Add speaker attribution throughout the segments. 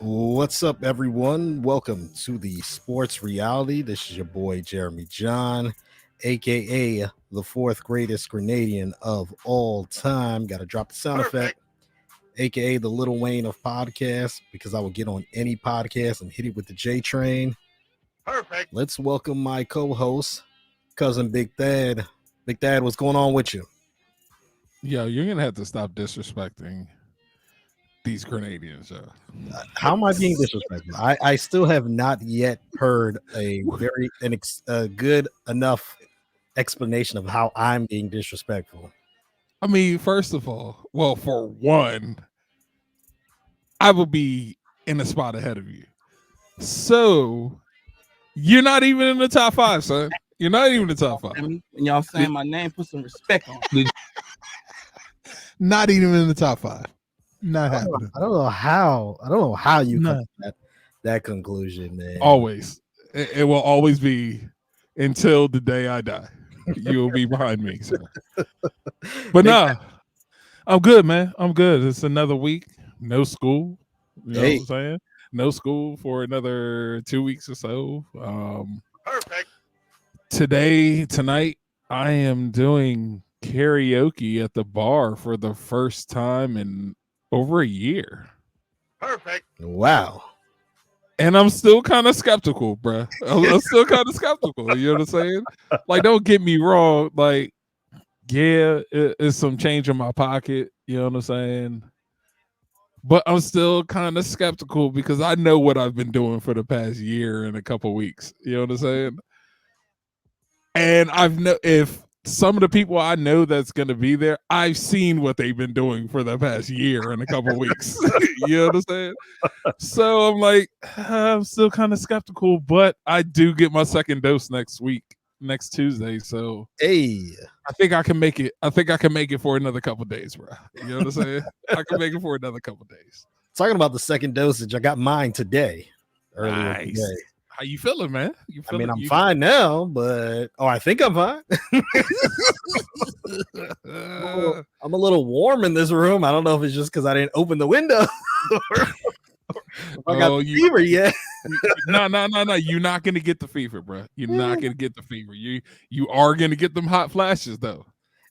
Speaker 1: What's up, everyone? Welcome to the Sports Reality. This is your boy Jeremy John, aka the fourth greatest Grenadian of all time. Got to drop the sound effect, aka the Little Wayne of podcasts, because I will get on any podcast and hit it with the J train.
Speaker 2: Perfect.
Speaker 1: Let's welcome my co-host, Cousin BigThad. BigThad, what's going on with you?
Speaker 3: Yo, you're gonna have to stop disrespecting these Grenadians.
Speaker 1: How am I being disrespectful? I still have not yet heard a good enough explanation of how I'm being disrespectful.
Speaker 3: I mean, first of all, well, for one, I will be in a spot ahead of you. So you're not even in the top five, son. You're not even in the top five.
Speaker 2: And y'all saying my name, put some respect on it.
Speaker 3: Not even in the top five. Not happening.
Speaker 1: I don't know how you come to that conclusion, man.
Speaker 3: Always. It will always be until the day I die. You will be behind me. So. But no, I'm good, man. I'm good. It's another week. No school. You know what I'm saying? No school for another 2 weeks or so.
Speaker 2: Perfect.
Speaker 3: Tonight, I am doing karaoke at the bar for the first time in over a year.
Speaker 2: Perfect.
Speaker 1: Wow.
Speaker 3: And I'm still kind of skeptical, bro. I'm still kind of skeptical. You know what I'm saying? Like, don't get me wrong. Like, yeah, it's some change in my pocket. You know what I'm saying? But I'm still kind of skeptical because I know what I've been doing for the past year and a couple weeks. You know what I'm saying? And if some of the people I know that's going to be there, I've seen what they've been doing for the past year and a couple weeks. You know what I'm saying? So I'm like, I'm still kind of skeptical, but I do get my second dose next Tuesday. So I think I can make it. I think I can make it for another couple days, bro. You know what I'm saying? I can make it for another couple days.
Speaker 1: Talking about the second dosage, I got mine today. Earlier today.
Speaker 3: How you feeling, man?
Speaker 1: I'm fine now, but I think I'm fine. I'm a little warm in this room. I don't know if it's just because I didn't open the window. I got the fever yet.
Speaker 3: No. You're not gonna get the fever, bro. You're not gonna get the fever. You are gonna get them hot flashes, though.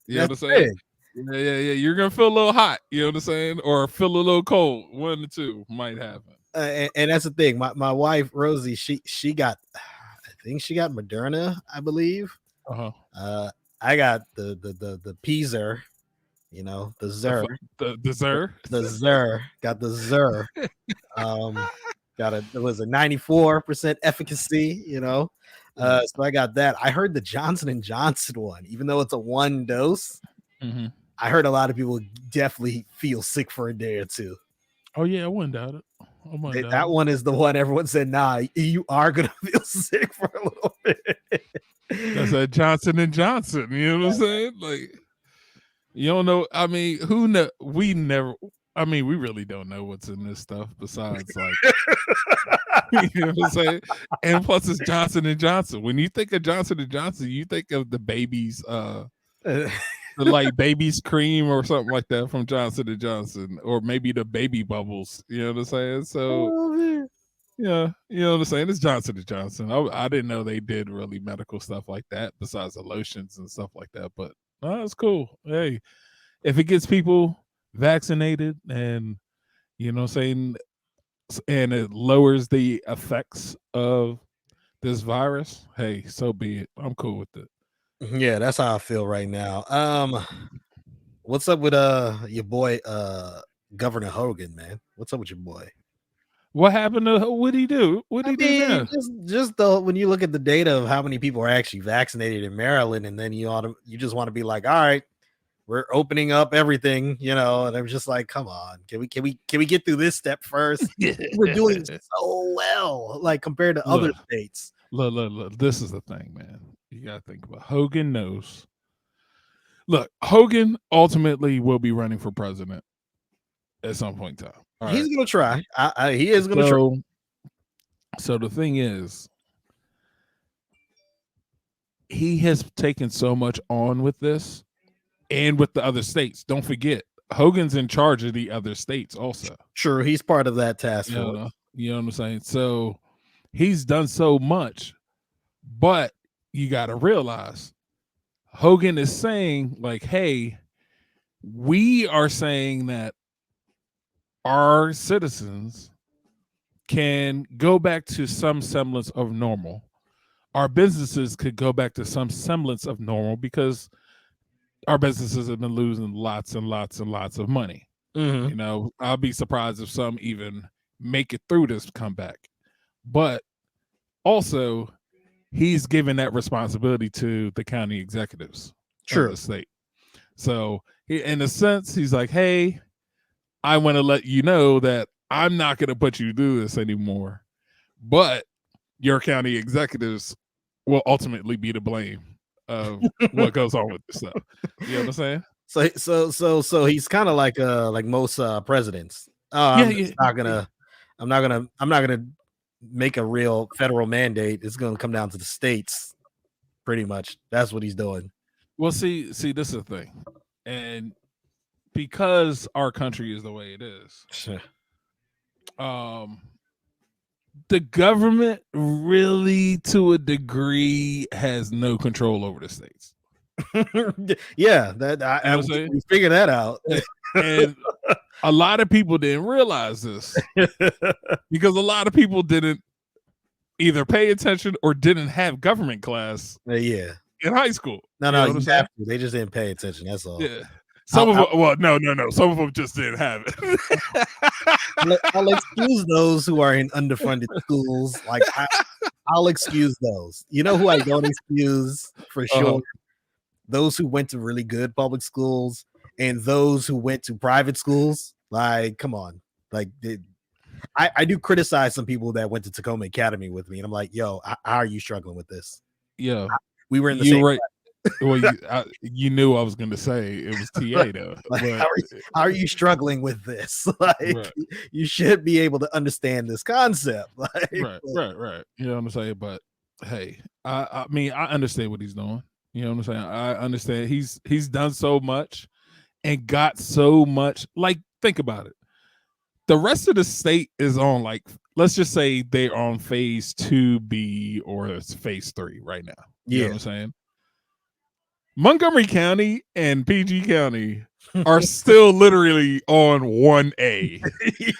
Speaker 3: You know what I'm saying? Yeah. You're gonna feel a little hot. You know what I'm saying? Or feel a little cold. One or two might happen.
Speaker 1: And that's the thing. My wife Rosie, she got, I think she got Moderna, I believe. I got the Pfizer, you know, the Zer,
Speaker 3: the
Speaker 1: Zer, got the Zer. It was a 94% efficacy, you know. So I got that. I heard the Johnson & Johnson one, even though it's a one dose. I heard a lot of people definitely feel sick for a day or two.
Speaker 3: Oh yeah, I wouldn't doubt it.
Speaker 1: That one is the one everyone said, nah, you are gonna feel sick for a little bit.
Speaker 3: That's that Johnson & Johnson. You know what I'm saying? Like, you don't know. I mean, who know? We really don't know what's in this stuff besides like, you know what I'm saying? And plus, it's Johnson & Johnson. When you think of Johnson & Johnson, you think of the baby's like baby's cream or something like that from Johnson & Johnson, or maybe the baby bubbles. You know what I'm saying? So yeah, you know what I'm saying? It's Johnson & Johnson. I didn't know they did really medical stuff like that besides the lotions and stuff like that. But no, it's cool. Hey, if it gets people vaccinated and, you know what I'm saying, and it lowers the effects of this virus, hey, so be it. I'm cool with it.
Speaker 1: Yeah, that's how I feel right now. What's up with your boy Governor Hogan, man? What's up with your boy?
Speaker 3: What happened to what did he do? What did he do now?
Speaker 1: Just when you look at the data of how many people are actually vaccinated in Maryland, and then you just want to be like, all right, we're opening up everything, you know, and I'm just like, come on, can we get through this step first? We're doing so well, like compared to other states.
Speaker 3: Look, this is the thing, man. You gotta think about Hogan knows. Look, Hogan ultimately will be running for president at some point in time.
Speaker 1: He's gonna try. He is gonna try.
Speaker 3: So the thing is, he has taken so much on with this and with the other states. Don't forget, Hogan's in charge of the other states also.
Speaker 1: Sure, he's part of that task force.
Speaker 3: You know what I'm saying? So he's done so much, but you got to realize Hogan is saying, like, hey, we are saying that our citizens can go back to some semblance of normal. Our businesses could go back to some semblance of normal because our businesses have been losing lots and lots and lots of money.
Speaker 1: Mhm.
Speaker 3: You know, I'll be surprised if some even make it through this comeback. But also, he's given that responsibility to the county executives of the state. So, in a sense, he's like, hey, I want to let you know that I'm not going to put you through this anymore. But your county executives will ultimately be to blame of what goes on with this stuff. You know what I'm saying?
Speaker 1: So he's kind of like most presidents. I'm not gonna make a real federal mandate. It's gonna come down to the states, pretty much. That's what he's doing.
Speaker 3: Well, see, this is the thing, and because our country is the way it is, the government really, to a degree, has no control over the states.
Speaker 1: Yeah, we figured that out.
Speaker 3: And a lot of people didn't realize this because a lot of people didn't either pay attention or didn't have government class.
Speaker 1: Yeah,
Speaker 3: in high school.
Speaker 1: No, you have to. They just didn't pay attention. That's all.
Speaker 3: Yeah. Some of them, well, no. Some of them just didn't have it.
Speaker 1: I'll excuse those who are in underfunded schools. Like I'll excuse those. You know who I don't excuse for sure? Those who went to really good public schools and those who went to private schools. Like, come on. Like, I do criticize some people that went to Tacoma Academy with me, and I'm like, yo, how are you struggling with this?
Speaker 3: Yeah,
Speaker 1: we were in the same.
Speaker 3: Right. Well, you knew I was going to say it was TA though.
Speaker 1: Like, how are you struggling with this? Like, you should be able to understand this concept. Like,
Speaker 3: right. You know what I'm saying? But hey, I mean, I understand what he's doing. You know what I'm saying? I understand he's done so much and got so much. Like, think about it. The rest of the state is on, like, let's just say they're on phase 2B or it's phase 3 right now. You know what I'm saying? Montgomery County and PG County are still literally on 1A.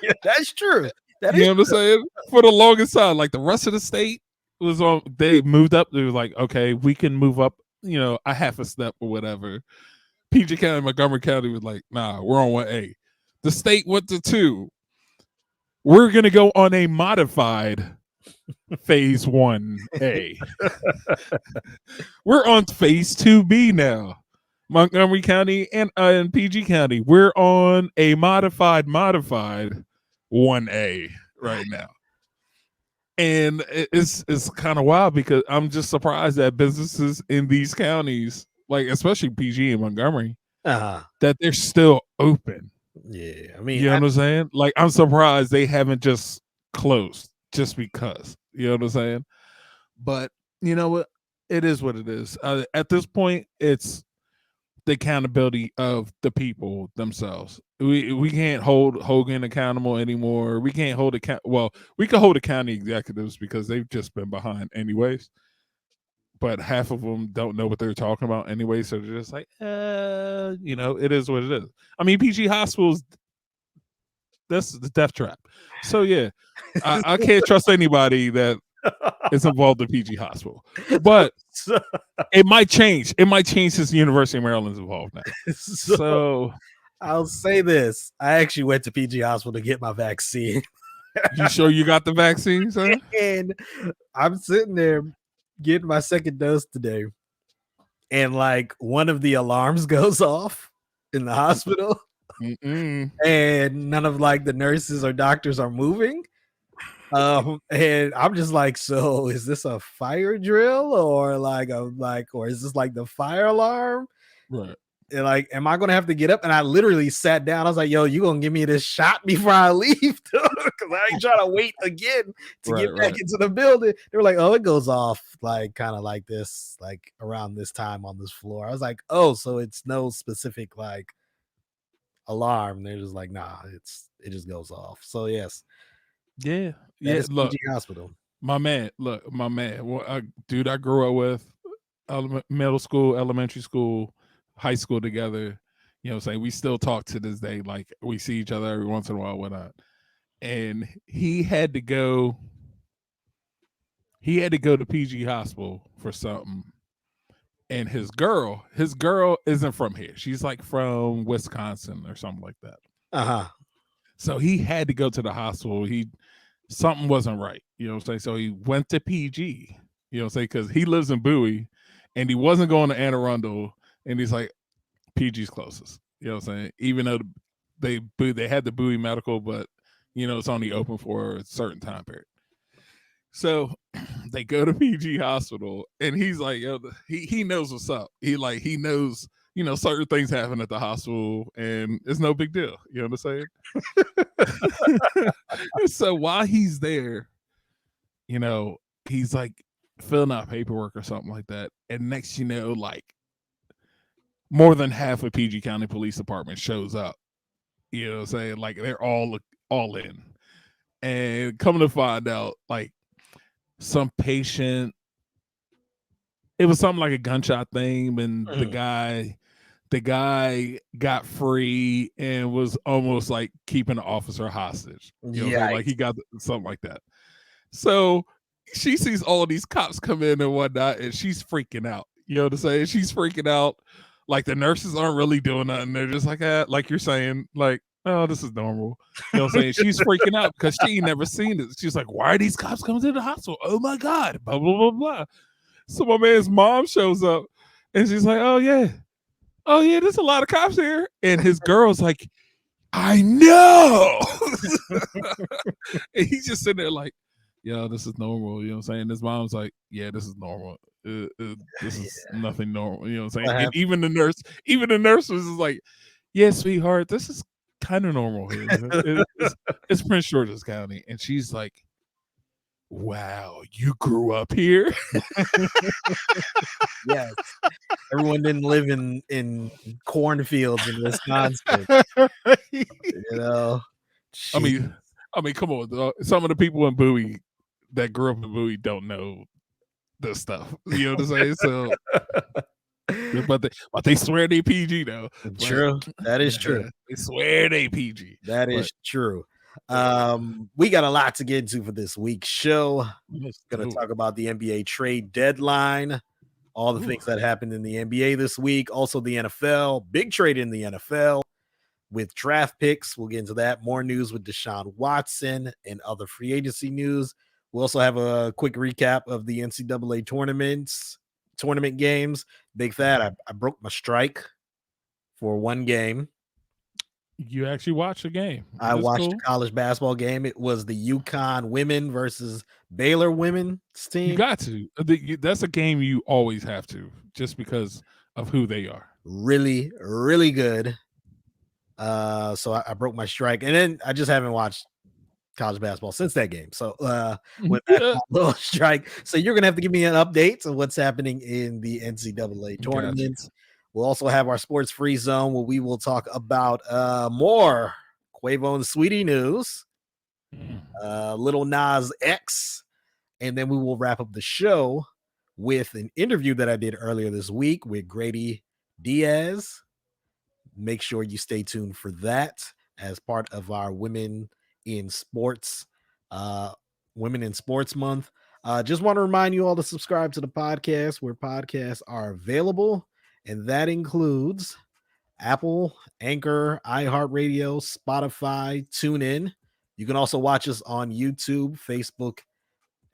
Speaker 1: Yeah, that's true.
Speaker 3: You know what I'm saying? For the longest time, like the rest of the state was on, they moved up. They were like, okay, we can move up, you know, a half a step or whatever. PG County, Montgomery County was like, nah, we're on 1A. The state went to 2. We're going to go on a modified phase 1A. We're on phase 2B now. Montgomery County and PG County, we're on a modified 1A right now. And it's kind of wild because I'm just surprised that businesses in these counties, like especially PG and Montgomery, that they're still open.
Speaker 1: Yeah, I mean,
Speaker 3: you know what I'm saying? Like, I'm surprised they haven't just closed just because. You know what I'm saying? But you know what? It is what it is. At this point, it's the accountability of the people themselves. We can't hold Hogan accountable anymore. We can't hold we can hold the county executives because they've just been behind anyways. But half of them don't know what they're talking about anyway, so they're just like, you know, it is what it is. I mean, PG Hospitals, that's the death trap. So yeah, I can't trust anybody that is involved in PG Hospital. But it might change. It might change since the University of Maryland's involved now. So
Speaker 1: I'll say this: I actually went to PG Hospital to get my vaccine.
Speaker 3: You sure you got the vaccine, sir?
Speaker 1: And I'm sitting there getting my second dose today, and like one of the alarms goes off in the hospital, and none of like the nurses or doctors are moving. And I'm just like, so is this a fire drill or or is this like the fire alarm?
Speaker 3: Right.
Speaker 1: And like, am I gonna have to get up? And I literally sat down. I was like, yo, you gonna give me this shot before I leave? Because I ain't trying to wait again to get back into the building. They were like, oh, it goes off like kind of like this, like around this time on this floor. I was like, oh, so it's no specific like alarm. They're just like, nah, it just goes off. So yes,
Speaker 3: Yeah.
Speaker 1: That is
Speaker 3: Look,
Speaker 1: PG Hospital.
Speaker 3: my man. Well, I grew up with middle school, elementary school, high school together. You know what I'm saying? We still talk to this day. Like, we see each other every once in a while, whatnot. And he had to go to PG Hospital for something. And his girl isn't from here. She's like from Wisconsin or something like that.
Speaker 1: Uh-huh.
Speaker 3: So he had to go to the hospital. Something wasn't right. You know what I'm saying? So he went to PG, you know what I'm saying? Because he lives in Bowie and he wasn't going to Anne Arundel. And he's like, PG's closest. You know what I'm saying? Even though they had the Bowie Medical, but it's only open for a certain time period. So they go to PG Hospital and he's like, yo, he knows what's up. He knows, certain things happen at the hospital and it's no big deal. You know what I'm saying? So while he's there, he's like filling out paperwork or something like that. And next, like more than half of PG County Police Department shows up. You know what I'm saying? Like they're all in. And coming to find out, like, some patient, it was something like a gunshot thing, and the guy got free and was almost like keeping the officer hostage. Like he got something like that. So she sees all of these cops come in and whatnot, and she's freaking out. You know what I'm saying? She's freaking out. Like the nurses aren't really doing nothing. They're just like you're saying, like, oh, this is normal. You know what I'm saying? She's freaking out because she ain't never seen it. She's like, why are these cops coming to the hospital? Oh my God, blah, blah, blah, blah. So my man's mom shows up and she's like, oh yeah, there's a lot of cops here. And his girl's like, I know. And he's just sitting there like, yeah, this is normal. You know what I'm saying? His mom's like, yeah, this is normal. This is nothing normal. You know what I'm saying? And even the nurse was like, yeah, sweetheart, this is kind of normal here. It's Prince George's County. And she's like, wow, you grew up here?
Speaker 1: Yes. Everyone didn't live in cornfields in Wisconsin.
Speaker 3: I mean, come on. Some of the people in Bowie that grew up in Bowie don't know this stuff. You know what I'm saying? So, but they swear they PG though.
Speaker 1: True. That is true.
Speaker 3: They swear they PG.
Speaker 1: That is true. We got a lot to get into for this week's show. Going to talk about the NBA trade deadline, all the things that happened in the NBA this week, also the NFL, big trade in the NFL with draft picks. We'll get into that. More news with Deshaun Watson and other free agency news. We'll also have a quick recap of the NCAA tournament games. BigThad, I broke my strike for one game.
Speaker 3: You actually watched a game.
Speaker 1: I watched a college basketball game. It was the UConn women versus Baylor women's team.
Speaker 3: You got to. That's a game you always have to, just because of who they are.
Speaker 1: Really, really good. So I broke my strike, and then I just haven't watched college basketball since that game. So with that little strike, so you're gonna have to give me an update on what's happening in the NCAA tournament. Gotcha. We'll also have our sports free zone where we will talk about more Quavo and Saweetie news, Lil Nas X, and then we will wrap up the show with an interview that I did earlier this week with Greydy Diaz. Make sure you stay tuned for that as part of our Women in Sports Month. Just want to remind you all to subscribe to the podcast where podcasts are available. And that includes Apple, Anchor, iHeartRadio, Spotify, TuneIn. You can also watch us on YouTube, Facebook,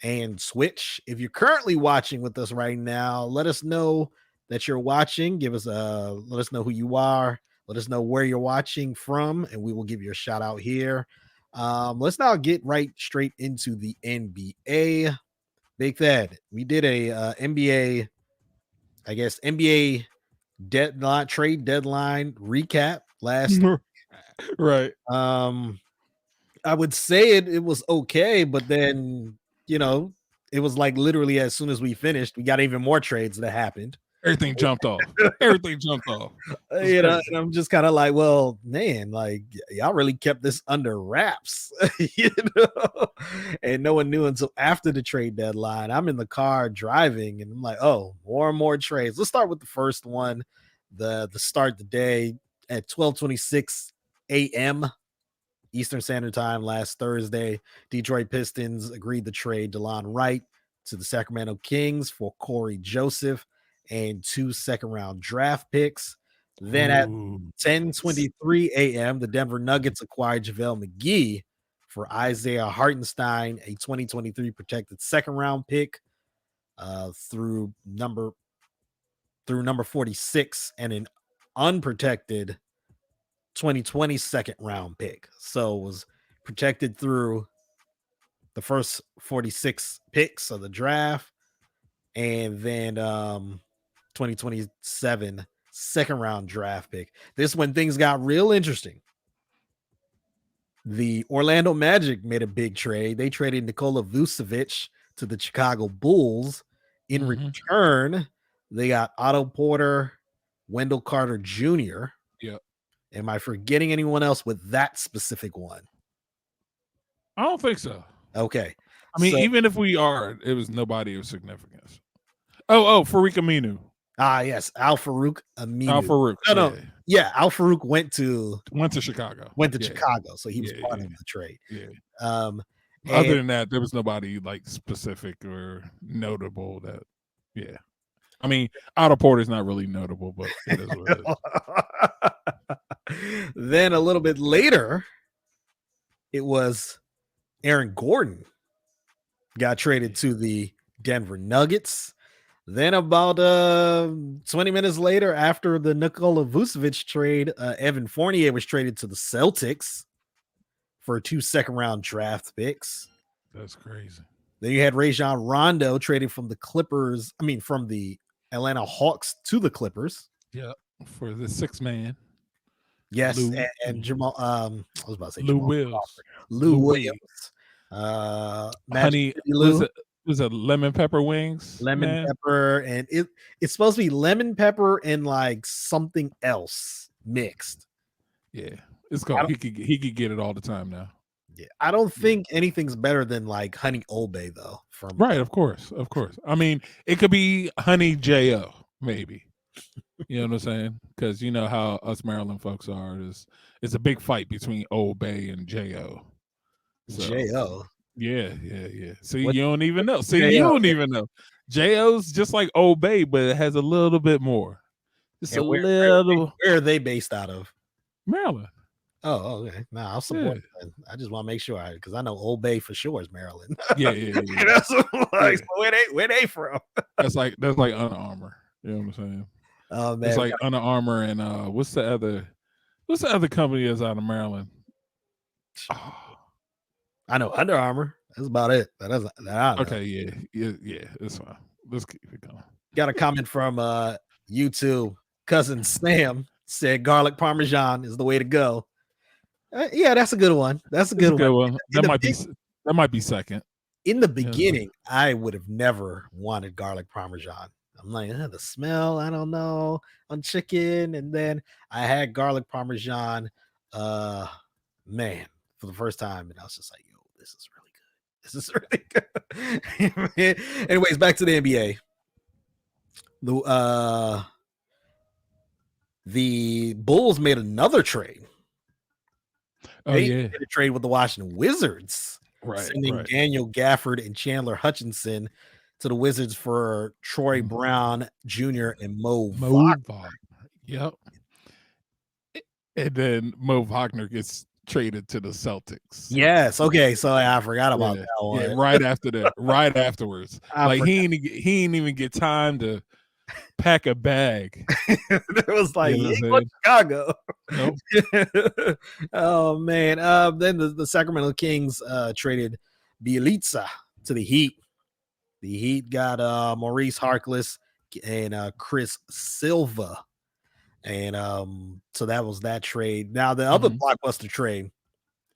Speaker 1: and Twitch. If you're currently watching with us right now, let us know that you're watching. Let us know who you are. Let us know where you're watching from, and we will give you a shout out here. Let's now get right straight into the NBA. BigThad, we did a NBA trade deadline recap last
Speaker 3: right.
Speaker 1: I would say it was okay, but then it was like literally as soon as we finished, we got even more trades that happened.
Speaker 3: Everything jumped off. Everything jumped off.
Speaker 1: You know, and I'm just kind of like, well, man, like y'all really kept this under wraps, you know, and no one knew until after the trade deadline. I'm in the car driving, and I'm like, oh, more and more trades. Let's start with the first one, the start the day at 12:26 a.m. Eastern Standard Time last Thursday. Detroit Pistons agreed to trade DeLon Wright to the Sacramento Kings for Corey Joseph and 2 second-round draft picks. Then at 10:23 a.m., the Denver Nuggets acquired JaVale McGee for Isaiah Hartenstein, a 2023 protected second-round pick through number 46, and an unprotected 2020 second-round pick. So it was protected through the first 46 picks of the draft, and then 2027 second round draft pick. This when things got real interesting. The Orlando Magic made a big trade. They traded Nikola Vucevic to the Chicago Bulls. In return, they got Otto Porter, Wendell Carter Jr.
Speaker 3: Yep.
Speaker 1: Am I forgetting anyone else with that specific one?
Speaker 3: I don't think so.
Speaker 1: Okay.
Speaker 3: I mean, even if we are, it was nobody of significance. Oh, Farouk Aminu.
Speaker 1: Yes, Al-Farouq Aminu.
Speaker 3: Al-Farouq.
Speaker 1: Al-Farouq went to
Speaker 3: Chicago.
Speaker 1: Chicago, so he was part of the trade.
Speaker 3: Yeah.
Speaker 1: Other
Speaker 3: than that, there was nobody like specific or notable that. Yeah. I mean, Otto Porter's not really notable, but it is what it
Speaker 1: is. Then a little bit later, it was Aaron Gordon got traded to the Denver Nuggets. Then about 20 minutes later, after the Nikola Vucevic trade, Evan Fournier was traded to the Celtics for 2 second-round draft picks.
Speaker 3: That's crazy.
Speaker 1: Then you had Rajon Rondo traded from the Atlanta Hawks to the Clippers.
Speaker 3: Yeah, for the 6th man.
Speaker 1: Yes, and Jamal. I was about to say
Speaker 3: Lou Williams.
Speaker 1: Lou Williams.
Speaker 3: Honey, was it lemon pepper wings?
Speaker 1: Lemon pepper, and it's supposed to be lemon pepper and like something else mixed.
Speaker 3: Yeah, it's called. He could get it all the time now.
Speaker 1: Yeah, I don't think anything's better than like honey Old Bay though.
Speaker 3: Right, of course. I mean, it could be honey Jo, maybe. You know what I'm saying? Because you know how us Maryland folks are. It's a big fight between Old Bay and Jo.
Speaker 1: Jo.
Speaker 3: Yeah. See, you don't even know. You don't even know. JO's just like Old Bay, but it has a little bit more. Just little.
Speaker 1: Where are they based out of?
Speaker 3: Maryland.
Speaker 1: Oh, okay. No, I'll support that. I just want to make sure because I know Old Bay for sure is Maryland.
Speaker 3: Yeah.
Speaker 1: That's like, where they from?
Speaker 3: That's like Under Armour. You know what I'm saying?
Speaker 1: Oh man,
Speaker 3: it's like Under Armour and what's the other company that's out of Maryland?
Speaker 1: Oh. I know Under Armour. That's about it.
Speaker 3: Okay, yeah. That's fine. Let's keep it going.
Speaker 1: Got a comment from YouTube. Cousin Sam said garlic parmesan is the way to go. Yeah, that's a good one. That's a good one.
Speaker 3: That might be second.
Speaker 1: In the beginning, I would have never wanted garlic parmesan. I'm like, the smell, I don't know, on chicken. And then I had garlic parmesan, man, for the first time, and I was just like, yo, this is really good. Anyways, back to the NBA. The Bulls made another trade. They made a trade with the Washington Wizards, sending Daniel Gafford and Chandler Hutchinson to the Wizards for Troy Brown Jr. and Mo Wagner.
Speaker 3: Yep. And then Mo Wagner gets traded to the Celtics.
Speaker 1: Yes. Okay. So I forgot about that one.
Speaker 3: Yeah, right after that. Right afterwards. He ain't even get time to pack a bag.
Speaker 1: It was like, Chicago.
Speaker 3: Nope.
Speaker 1: Oh man. Then the Sacramento Kings traded Bielitsa to the Heat. The Heat got Maurice Harkless and Chris Silva. And so that was that trade. Now the other blockbuster trade,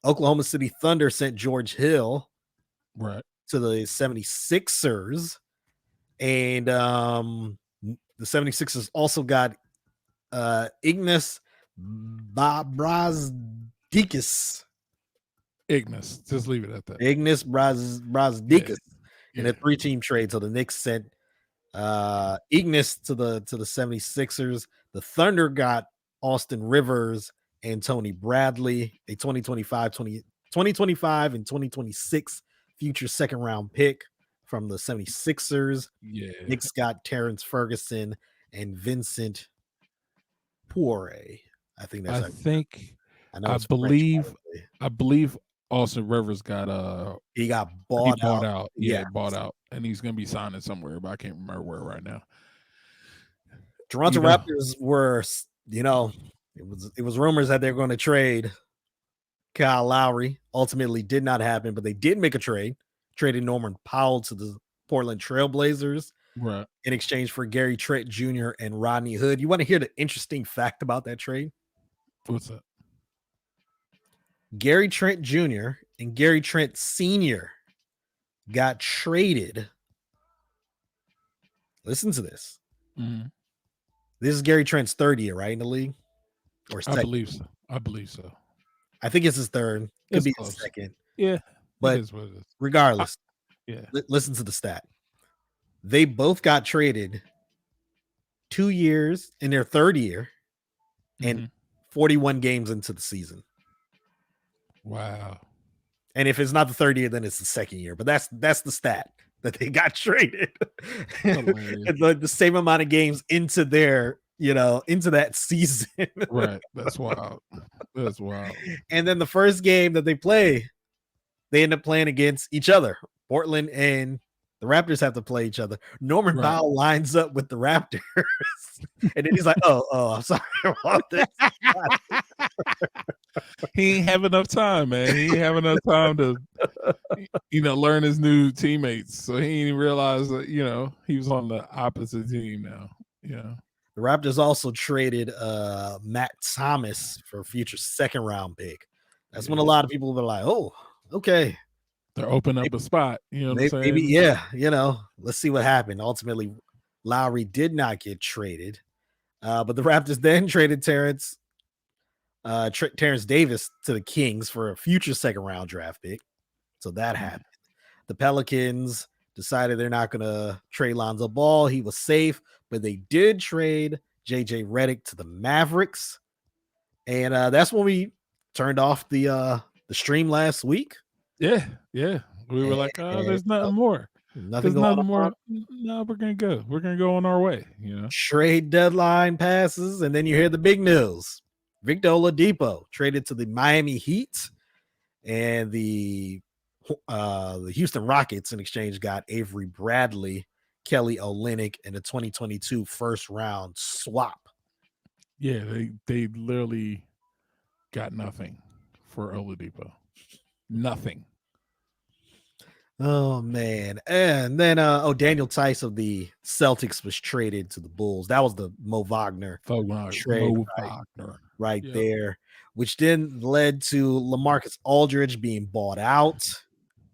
Speaker 1: Oklahoma City Thunder sent George Hill
Speaker 3: to
Speaker 1: the 76ers. And the 76ers also got Ignas Brazdeikis.
Speaker 3: Ignis. Just leave it at that.
Speaker 1: Ignas Brazdeikis in a
Speaker 3: Yeah.
Speaker 1: 3-team trade. So the Knicks sent Ignis to the 76ers. The Thunder got Austin Rivers and Tony Bradley, a 2025 and 2026 future second round pick from the 76ers.
Speaker 3: Yeah.
Speaker 1: Knicks got Terrence Ferguson and Vincent Poirier. I think that's
Speaker 3: I believe Austin Rivers got
Speaker 1: he got bought
Speaker 3: out. Yeah, bought out. And he's gonna be signing somewhere, but I can't remember where right now.
Speaker 1: Toronto Raptors were, it was rumors that they're going to trade Kyle Lowry. Ultimately did not happen, but they did make a trade, traded Norman Powell to the Portland Trailblazers in exchange for Gary Trent Jr. and Rodney Hood. You want to hear the interesting fact about that trade?
Speaker 3: What's that?
Speaker 1: Gary Trent Jr. and Gary Trent Sr. got traded. Listen to this.
Speaker 3: Mm-hmm.
Speaker 1: This is Gary Trent's third year, right, in the league? Or
Speaker 3: I believe so.
Speaker 1: I think it's his third. Could be his second.
Speaker 3: Yeah.
Speaker 1: But regardless, listen to the stat. They both got traded 2 years in their third year and 41 games into the season.
Speaker 3: Wow.
Speaker 1: And if it's not the third year, then it's the second year. But that's the stat that they got traded. the same amount of games into their, into that season.
Speaker 3: Right. That's wild. That's wild.
Speaker 1: And then the first game that they play, they end up playing against each other. Portland and the Raptors have to play each other. Norman Powell lines up with the Raptors. And then he's like, oh, I'm sorry about this.
Speaker 3: He ain't have enough time, man. He ain't have enough time to, learn his new teammates. So he didn't realize that, he was on the opposite team now. Yeah.
Speaker 1: The Raptors also traded Matt Thomas for a future second round pick. That's when a lot of people were like, oh, okay.
Speaker 3: They're opening up a spot. You know what I'm saying?
Speaker 1: Maybe, yeah. Let's see what happened. Ultimately, Lowry did not get traded. But the Raptors then traded Terrence Davis to the Kings for a future second round draft pick. So that happened. The Pelicans decided they're not going to trade Lonzo Ball. He was safe, but they did trade JJ Redick to the Mavericks. And that's when we turned off the stream last week.
Speaker 3: Yeah. We were like, there's nothing more.
Speaker 1: Nothing more.
Speaker 3: No, we're gonna go. We're gonna go on our way.
Speaker 1: Trade deadline passes, and then you hear the big news. Victor Oladipo traded to the Miami Heat, and the Houston Rockets in exchange got Avery Bradley, Kelly Olynyk, and a 2022 first round swap.
Speaker 3: Yeah, they literally got nothing for Oladipo. Nothing.
Speaker 1: Oh man. And then Daniel Tice of the Celtics was traded to the Bulls. That was the Mo Wagner trade right there, which then led to LaMarcus Aldridge being bought out.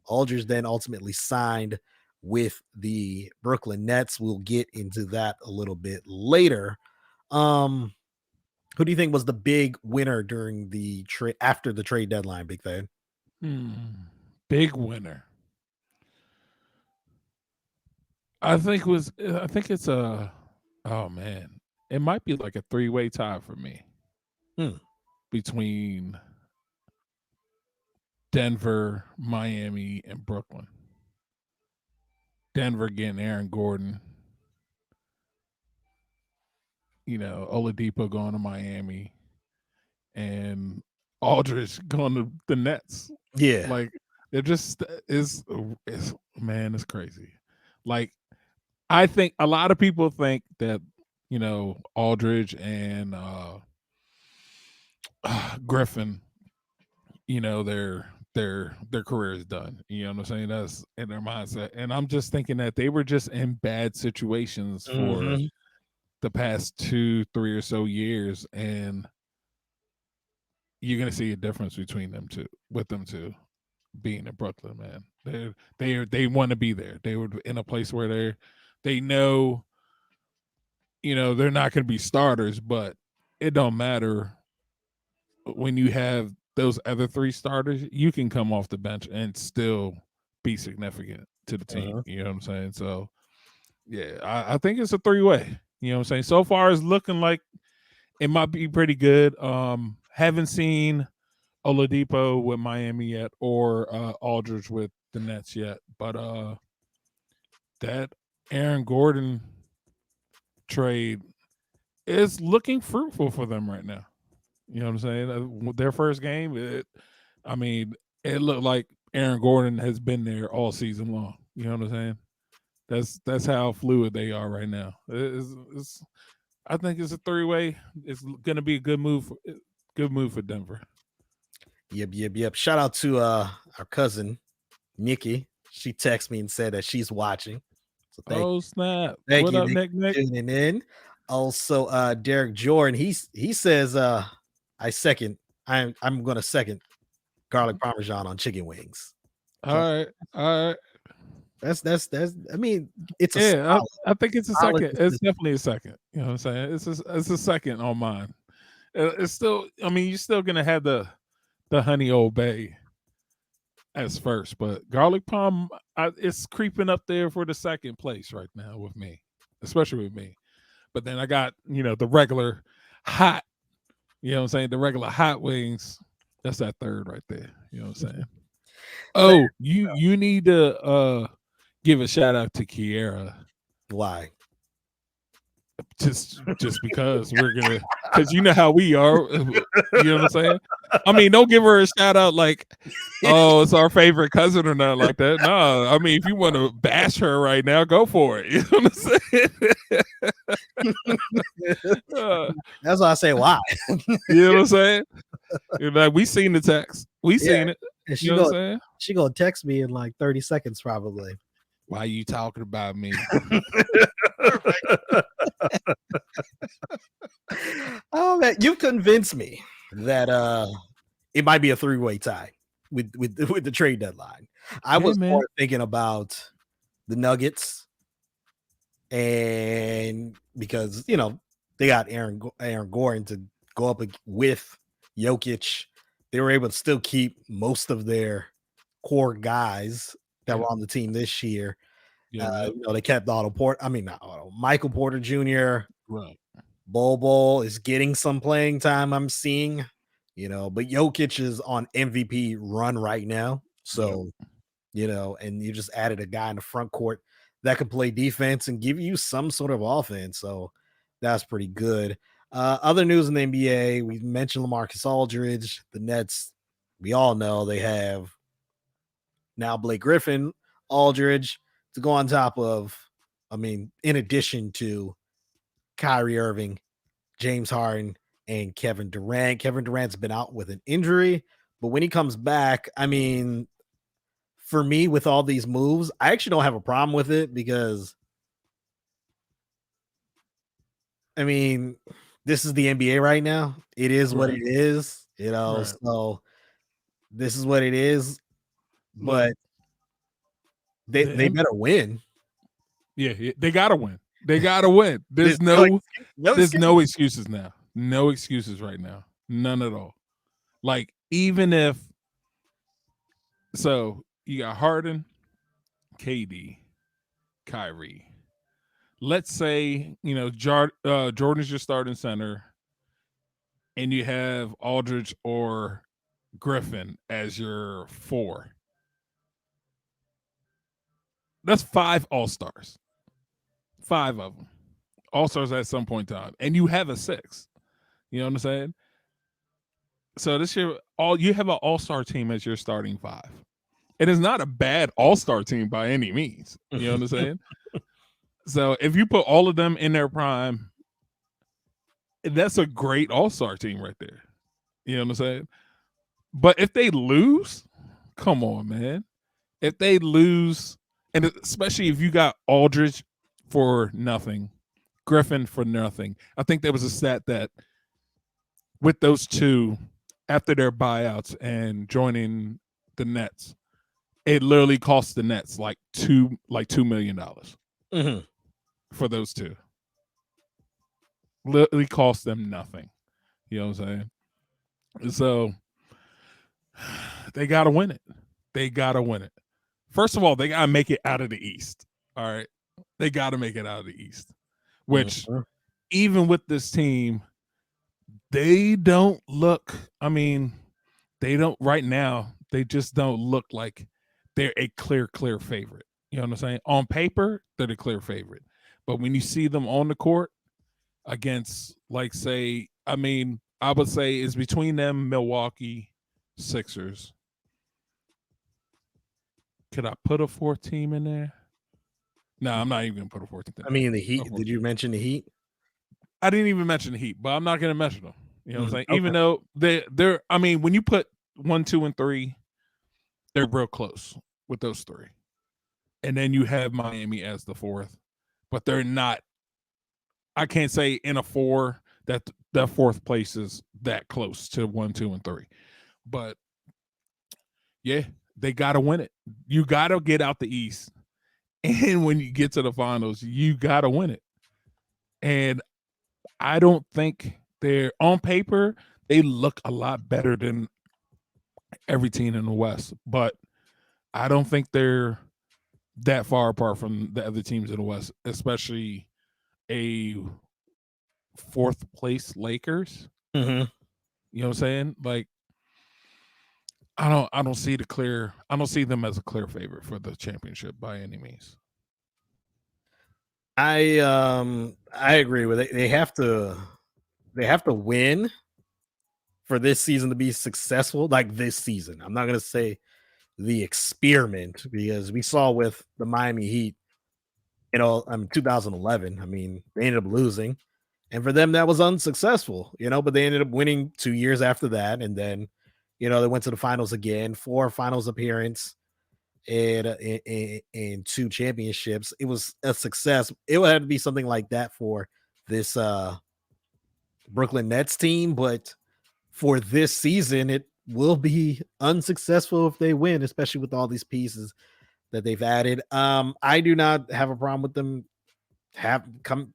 Speaker 1: Aldridge then ultimately signed with the Brooklyn Nets. We'll get into that a little bit later. Who do you think was the big winner during the trade after the trade deadline, BigThad?
Speaker 3: Big winner. I think it's it might be like a 3-way tie for me between Denver, Miami, and Brooklyn. Denver getting Aaron Gordon, Oladipo going to Miami, and Aldridge going to the Nets.
Speaker 1: Yeah,
Speaker 3: like it just is. Man, it's crazy. Like, I think a lot of people think that Aldridge and Griffin, their career is done. You know what I'm saying? That's in their mindset. And I'm just thinking that they were just in bad situations for the past 2-3 or so years, and you're gonna see a difference between them two, with them two being in Brooklyn, man. They want to be there. They were in a place where they know, they're not going to be starters, but it don't matter when you have those other 3 starters. You can come off the bench and still be significant to the team. You know what I'm saying? So, yeah, I think it's a 3-way. You know what I'm saying? So far, it's looking like it might be pretty good. Haven't seen Oladipo with Miami yet, or Aldridge with the Nets yet, but that Aaron Gordon trade is looking fruitful for them right now. You know what I'm saying? Their first game, it looked like Aaron Gordon has been there all season long. You know what I'm saying? That's how fluid they are right now. I think it's a 3-way. It's going to be a good move. Good move for Denver.
Speaker 1: Yep. Shout out to our cousin Nikki. She texted me and said that she's watching. So
Speaker 3: snap!
Speaker 1: Thank
Speaker 3: what
Speaker 1: you,
Speaker 3: up, Nick?
Speaker 1: Tuning in. Also, Derek Jordan. He says, I'm going to second garlic parmesan on chicken wings.
Speaker 3: All right.
Speaker 1: That's. I mean, it's a.
Speaker 3: I think it's a second. It's definitely a second. You know what I'm saying? It's a second on mine. It's still. I mean, you're still gonna have the honey Old Bay as first, but garlic palm, it's creeping up there for the second place right now with me, especially with me. But then I got the regular hot. You know what I'm saying? The regular hot wings. That's that third right there. You know what I'm saying? Oh, you need to give a shout out to Kiera.
Speaker 1: Why?
Speaker 3: Just because because you know how we are. You know what I'm saying? I mean, don't give her a shout out like, oh, it's our favorite cousin or nothing like that. No, I mean, if you want to bash her right now, go for it. You know what I'm saying?
Speaker 1: That's why I say why.
Speaker 3: You know what I'm saying? Like, we seen the text. We seen it.
Speaker 1: And
Speaker 3: you know what I'm saying?
Speaker 1: She gonna text me in like 30 seconds probably.
Speaker 3: Why are you talking about me?
Speaker 1: Oh man, you convinced me that it might be a 3-way tie with the trade deadline. I was more thinking about the Nuggets, and because they got Aaron Gordon to go up with Jokic, they were able to still keep most of their core guys that were on the team this year. They kept Michael Porter Jr.
Speaker 3: Right.
Speaker 1: Bol is getting some playing time, I'm seeing, but Jokic is on MVP run right now. So, and you just added a guy in the front court that can play defense and give you some sort of offense. So that's pretty good. Other news in the NBA, we mentioned LaMarcus Aldridge. The Nets, we all know they have now Blake Griffin, Aldridge to go on top of, in addition to Kyrie Irving, James Harden, and Kevin Durant. Kevin Durant's been out with an injury, but when he comes back, for me, with all these moves, I actually don't have a problem with it because, this is the NBA right now. It is what it is,
Speaker 3: Right.
Speaker 1: so this is what it is, but they better win.
Speaker 3: Yeah, they gotta win. They gotta win. There's no excuses now. No excuses right now. None at all. Like, even if you got Harden, KD, Kyrie. Let's say Jordan's your starting center, and you have Aldridge or Griffin as your 4. That's 5 All-Stars. 5 of them. All-Stars at some point in time. And you have a 6. You know what I'm saying? So this year, you have an All-Star team as your starting 5. It is not a bad All-Star team by any means. You know what I'm saying? So if you put all of them in their prime, that's a great All-Star team right there. You know what I'm saying? But if they lose, come on, man. If they lose, and especially if you got Aldridge for nothing, Griffin for nothing. I think there was a stat that with those two, after their buyouts and joining the Nets, it literally cost the Nets like $2 million for those two. literally cost them nothing. You know what I'm saying? So they got to win it. They got to win it. First of all, they got to make it out of the East. All right. They got to make it out of the East, which even with this team, they don't look, they don't right now, they just don't look like they're a clear favorite. You know what I'm saying? On paper, they're the clear favorite. But when you see them on the court against, like, say, I would say it's between them, Milwaukee, Sixers. Could I put a fourth team in there? No, I'm not even going to put a fourth team.
Speaker 1: The Heat. Did you mention the Heat?
Speaker 3: I didn't even mention the Heat, but I'm not going to mention them. You know what I'm saying? Okay. Even though they're, when you put 1, 2, and 3, they're real close with those 3. And then you have Miami as the 4th, but they're not, I can't say in a 4 that 4th place is that close to 1, 2, and 3. But yeah, they got to win it. You got to get out the East. And when you get to the finals, you got to win it. And I don't think they're, on paper, they look a lot better than every team in the West. But I don't think they're that far apart from the other teams in the West, especially a 4th place Lakers.
Speaker 1: Mm-hmm.
Speaker 3: You know what I'm saying? Like, I don't see them as a clear favorite for the championship by any means.
Speaker 1: I agree with it. They have to win for this season to be successful. Like this season, I'm not gonna say the experiment, because we saw with the Miami Heat, 2011. They ended up losing, and for them that was unsuccessful. But they ended up winning 2 years after that, and then they went to the finals again, 4 finals appearance, and 2 championships. It was a success. It would have to be something like that for this Brooklyn Nets team, but for this season, it will be unsuccessful if they win, especially with all these pieces that they've added. I do not have a problem with them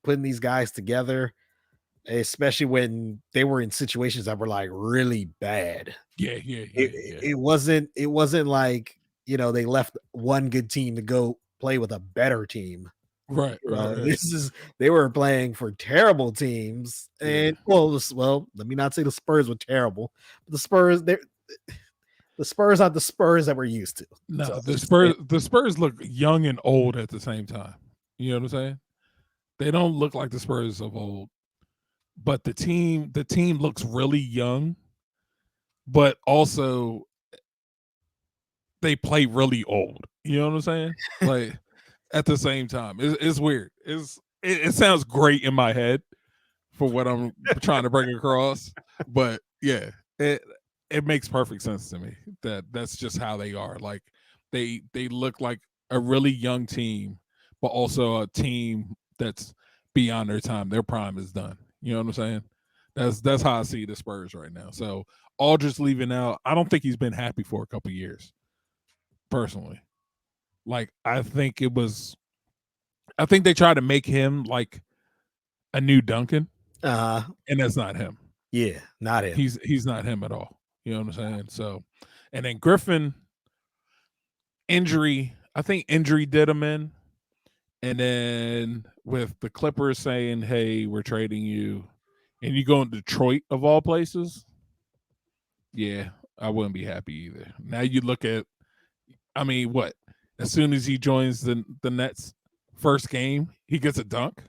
Speaker 1: putting these guys together, especially when they were in situations that were like really bad.
Speaker 3: Yeah.
Speaker 1: It wasn't like, they left one good team to go play with a better team.
Speaker 3: Right.
Speaker 1: They were playing for terrible teams, and let me not say the Spurs were terrible, but the Spurs aren't the Spurs that we're used to.
Speaker 3: No, so, the Spurs look young and old at the same time. You know what I'm saying? They don't look like the Spurs of old, but the team looks really young, but also they play really old. You know what I'm saying? Like, at the same time, it's weird. It sounds great in my head for what I'm trying to bring across, but yeah, it makes perfect sense to me that's just how they are. Like, they look like a really young team, but also a team that's beyond their time. Their prime is done. You know what I'm saying? That's how I see the Spurs right now. So Aldridge leaving out, I don't think he's been happy for a couple years, personally. Like, I think they tried to make him like a new Duncan, and that's not him.
Speaker 1: Yeah, not him.
Speaker 3: He's not him at all. You know what I'm saying? So, and then Griffin, injury. I think injury did him in, and then with the Clippers saying, "Hey, we're trading you," and you go in Detroit of all places. Yeah, I wouldn't be happy either. Now you look at, what? As soon as he joins the Nets first game, he gets a dunk.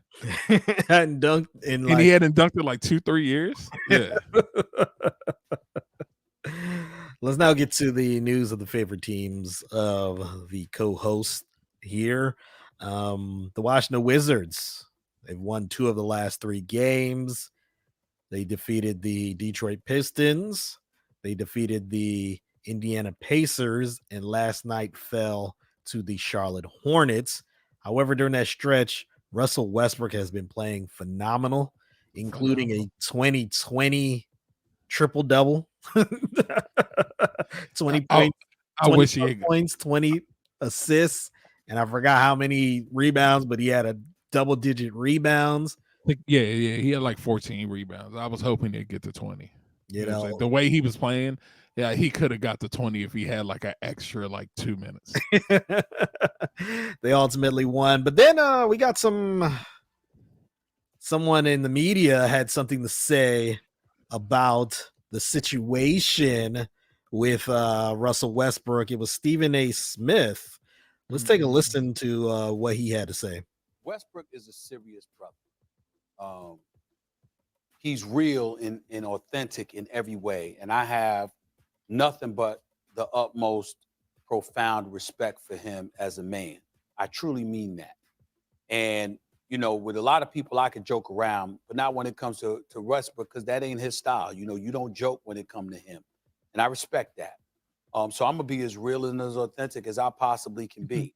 Speaker 1: And dunked in,
Speaker 3: and he hadn't dunked in like 2-3 years. Yeah.
Speaker 1: Let's now get to the news of the favorite teams of the co-host here. The Washington Wizards. They've won 2 of the last 3 games. They defeated the Detroit Pistons. They defeated the Indiana Pacers, and last night fell to the Charlotte Hornets. However, during that stretch, Russell Westbrook has been playing phenomenal, including a 2020 triple-double. 20 points,
Speaker 3: I wish he
Speaker 1: points, 20 assists, and I forgot how many rebounds, but he had a double-digit rebounds.
Speaker 3: Yeah, he had like 14 rebounds. I was hoping he'd get to 20.
Speaker 1: You
Speaker 3: know what I'm
Speaker 1: know,
Speaker 3: saying? The way he was playing, yeah, he could have got to 20 if he had like an extra like 2 minutes.
Speaker 1: they ultimately won. But then we got someone in the media had something to say about the situation with Russell Westbrook. It was Stephen A. Smith. Let's take a listen to what he had to say.
Speaker 4: Westbrook is a serious brother. He's real and authentic in every way. And I have nothing but the utmost profound respect for him as a man. I truly mean that. And, you know, with a lot of people, I could joke around, but not when it comes to Westbrook, because that ain't his style. You know, you don't joke when it comes to him. And I respect that. So I'm going to be as real and as authentic as I possibly can be.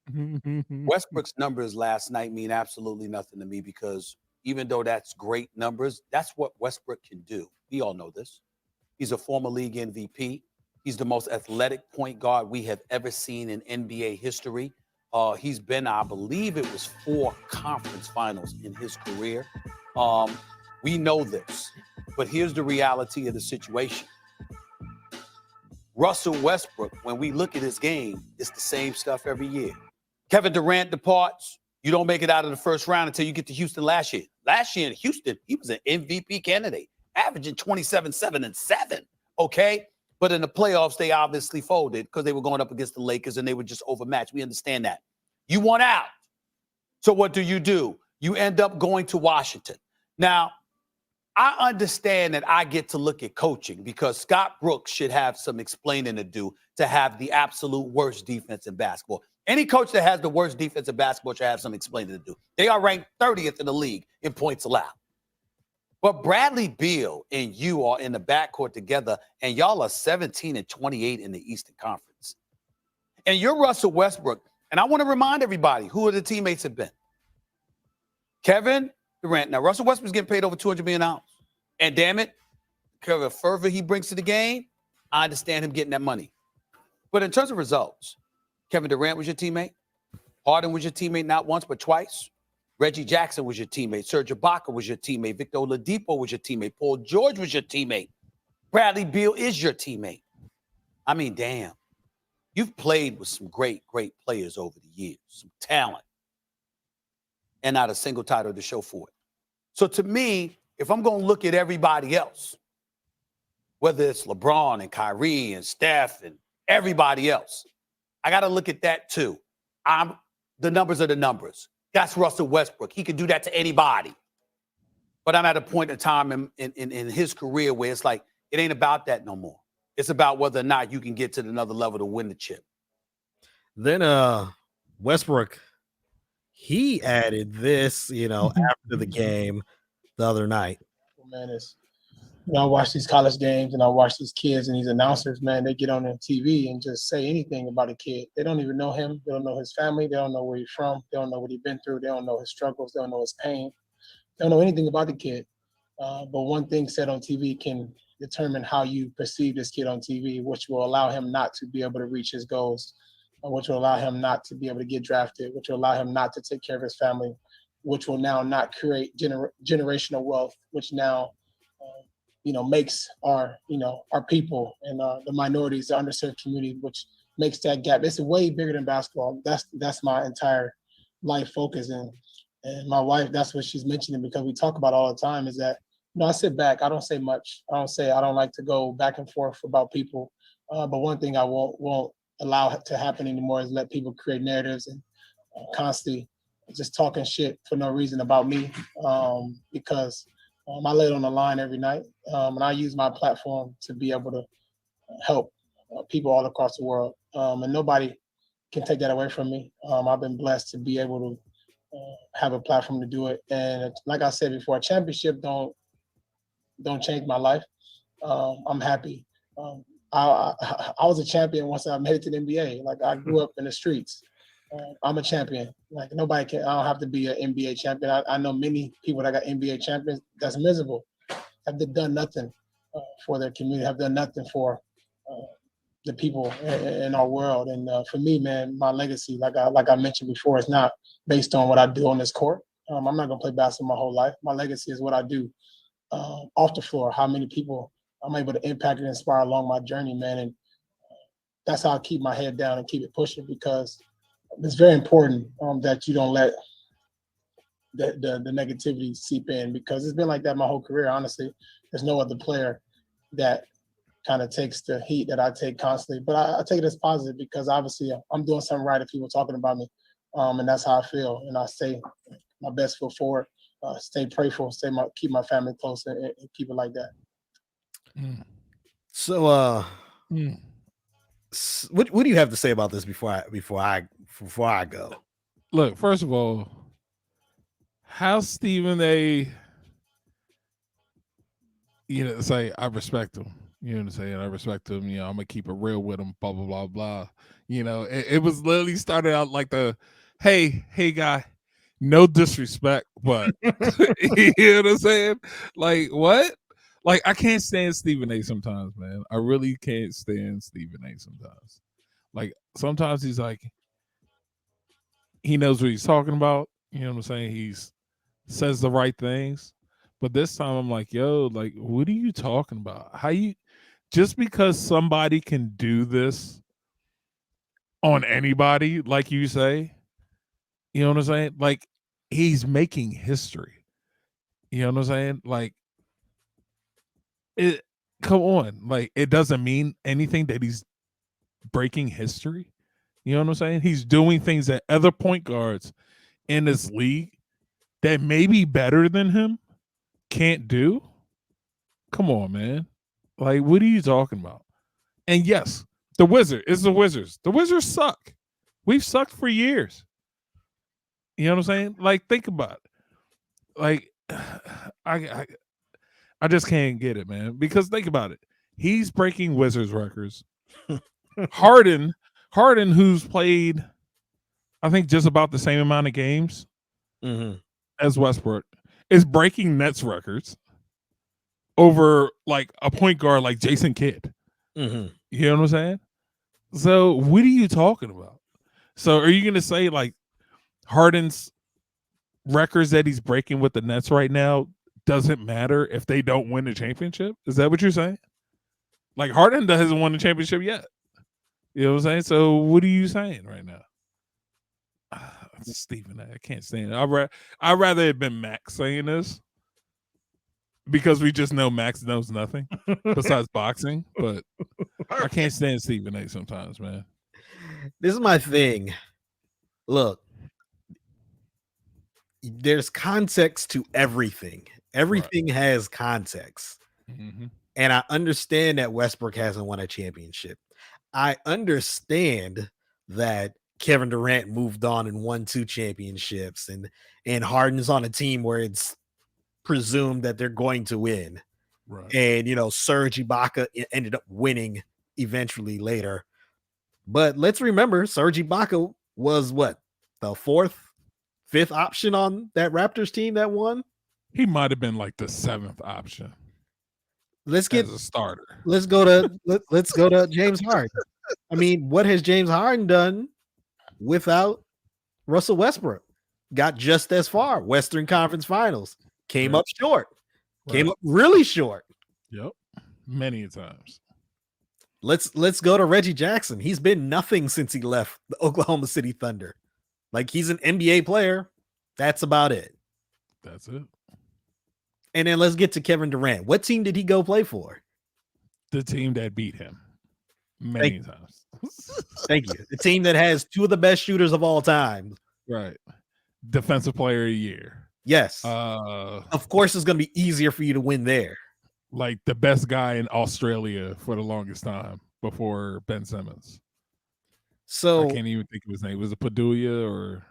Speaker 4: Westbrook's numbers last night mean absolutely nothing to me because even though that's great numbers, that's what Westbrook can do. We all know this. He's a former league MVP. He's the most athletic point guard we have ever seen in NBA history. He's been, I believe it was 4 conference finals in his career. We know this, but here's the reality of the situation. Russell Westbrook, when we look at his game, it's the same stuff every year. Kevin Durant departs. You don't make it out of the first round until you get to Houston last year. Last year in Houston, he was an MVP candidate, averaging 27, 7, and 7, okay? But in the playoffs, they obviously folded because they were going up against the Lakers and they were just overmatched. We understand that. You want out. So what do? You end up going to Washington. Now, I understand that I get to look at coaching because Scott Brooks should have some explaining to do to have the absolute worst defense in basketball. Any coach that has the worst defense in basketball should have some explaining to do. They are ranked 30th in the league in points allowed. But Bradley Beal and you are in the backcourt together, and y'all are 17 and 28 in the Eastern Conference. And you're Russell Westbrook. And I want to remind everybody who the teammates have been. Kevin Durant. Now, Russell Westbrook's getting paid over $200 million. And damn it, the fervor he brings to the game, I understand him getting that money. But in terms of results, Kevin Durant was your teammate. Harden was your teammate not once but twice. Reggie Jackson was your teammate. Serge Ibaka was your teammate. Victor Oladipo was your teammate. Paul George was your teammate. Bradley Beal is your teammate. I mean, damn. You've played with some great, great players over the years, some talent, and not a single title to show for it. So to me, if I'm going to look at everybody else, whether it's LeBron and Kyrie and Steph and everybody else, I got to look at that too. The numbers are the numbers. That's Russell Westbrook. He could do that to anybody. But I'm at a point in time in his career where it's like, it ain't about that no more. It's about whether or not you can get to another level to win the chip.
Speaker 1: Then Westbrook, he added this, after the game the other night.
Speaker 5: Man, I watch these college games and I watch these kids and these announcers, man, they get on their TV and just say anything about a kid. They don't even know him. They don't know his family. They don't know where he's from. They don't know what he's been through. They don't know his struggles. They don't know his pain. They don't know anything about the kid. But one thing said on TV can determine how you perceive this kid on TV, which will allow him not to be able to reach his goals, which will allow him not to be able to get drafted, which will allow him not to take care of his family, which will now not create generational wealth, which now makes our people and the minorities, the underserved community, which makes that gap. It's way bigger than basketball. That's my entire life focus. And my wife, that's what she's mentioning, because we talk about all the time, is that, I sit back. I don't say much. I don't like to go back and forth about people. But one thing I won't allow to happen anymore is let people create narratives and constantly just talking shit for no reason about me, because I lay it on the line every night, and I use my platform to be able to help people all across the world, and nobody can take that away from me. I've been blessed to be able to have a platform to do it, and like I said before, a championship don't change my life. I'm happy. I was a champion once I made it to the NBA. Like, I grew up in the streets. I'm a champion. Like, nobody can. I don't have to be an NBA champion. I know many people that got NBA champions that's miserable, have done nothing for their community, have done nothing for the people in our world. And for me, man, my legacy, like I mentioned before, is not based on what I do on this court. I'm not going to play basketball my whole life. My legacy is what I do off the floor, how many people I'm able to impact and inspire along my journey, man. And that's how I keep my head down and keep it pushing, because it's very important that you don't let the negativity seep in, because it's been like that my whole career. Honestly, there's no other player that kind of takes the heat that I take constantly, but I take it as positive, because obviously I'm doing something right if people talking about me, and that's how I feel. And I say my best foot forward, stay prayerful, keep my family close, and keep it like that.
Speaker 1: So, what do you have to say about this before I go?
Speaker 3: Look, first of all, how Stephen A. Say I respect him. You know what I'm saying? I respect him. I'm gonna keep it real with him. Blah blah blah blah. It was literally started out like hey guy, no disrespect, but you know what I'm saying? Like what? Like I can't stand Stephen A. sometimes, man. I really can't stand Stephen A. sometimes. Like sometimes he's like, he knows what he's talking about. You know what I'm saying? He's says the right things. But this time I'm like, yo, like, what are you talking about? Just because somebody can do this on anybody, like you say, you know what I'm saying? Like, he's making history. You know what I'm saying? Like, come on. Like, it doesn't mean anything that he's breaking history. You know what I'm saying? He's doing things that other point guards in this league that may be better than him can't do. Come on, man. Like, what are you talking about? And yes, the Wizards. The Wizards suck. We've sucked for years. You know what I'm saying? Like, think about it. Like, I just can't get it, man. Because think about it. He's breaking Wizards records. Harden, who's played, I think, just about the same amount of games as Westbrook, is breaking Nets records over like a point guard like Jason Kidd. You know what I'm saying? So what are you talking about? So are you going to say like Harden's records that he's breaking with the Nets right now doesn't matter if they don't win the championship? Is that what you're saying? Like Harden hasn't won the championship yet. You know what I'm saying? So what are you saying right now? Stephen, I can't stand it. I'd rather it been Max saying this, because we just know Max knows nothing besides boxing. But I can't stand Stephen A. sometimes, man.
Speaker 1: This is my thing. Look, there's context to everything. Everything has context. And I understand that Westbrook hasn't won a championship. I understand that Kevin Durant moved on and won 2 championships, and Harden's on a team where it's presumed that they're going to win.
Speaker 3: Right.
Speaker 1: And, Serge Ibaka ended up winning eventually later. But let's remember, Serge Ibaka was what? The 4th, 5th option on that Raptors team that won?
Speaker 3: He might have been like the 7th option.
Speaker 1: Let's get
Speaker 3: as a starter.
Speaker 1: Let's go to James Harden. I mean, what has James Harden done without Russell Westbrook? Got just as far. Western Conference Finals. Came up short. Came up really short.
Speaker 3: Yep. Many times.
Speaker 1: Let's go to Reggie Jackson. He's been nothing since he left the Oklahoma City Thunder. Like, he's an NBA player. That's about it.
Speaker 3: That's it.
Speaker 1: And then let's get to Kevin Durant. What team did he go play for?
Speaker 3: The team that beat him many times.
Speaker 1: Thank you. The team that has 2 of the best shooters of all time.
Speaker 3: Right. Defensive Player of the Year.
Speaker 1: Yes. Of course, it's going to be easier for you to win there.
Speaker 3: Like the best guy in Australia for the longest time before Ben Simmons.
Speaker 1: So
Speaker 3: I can't even think of his name. Was it Padulia or?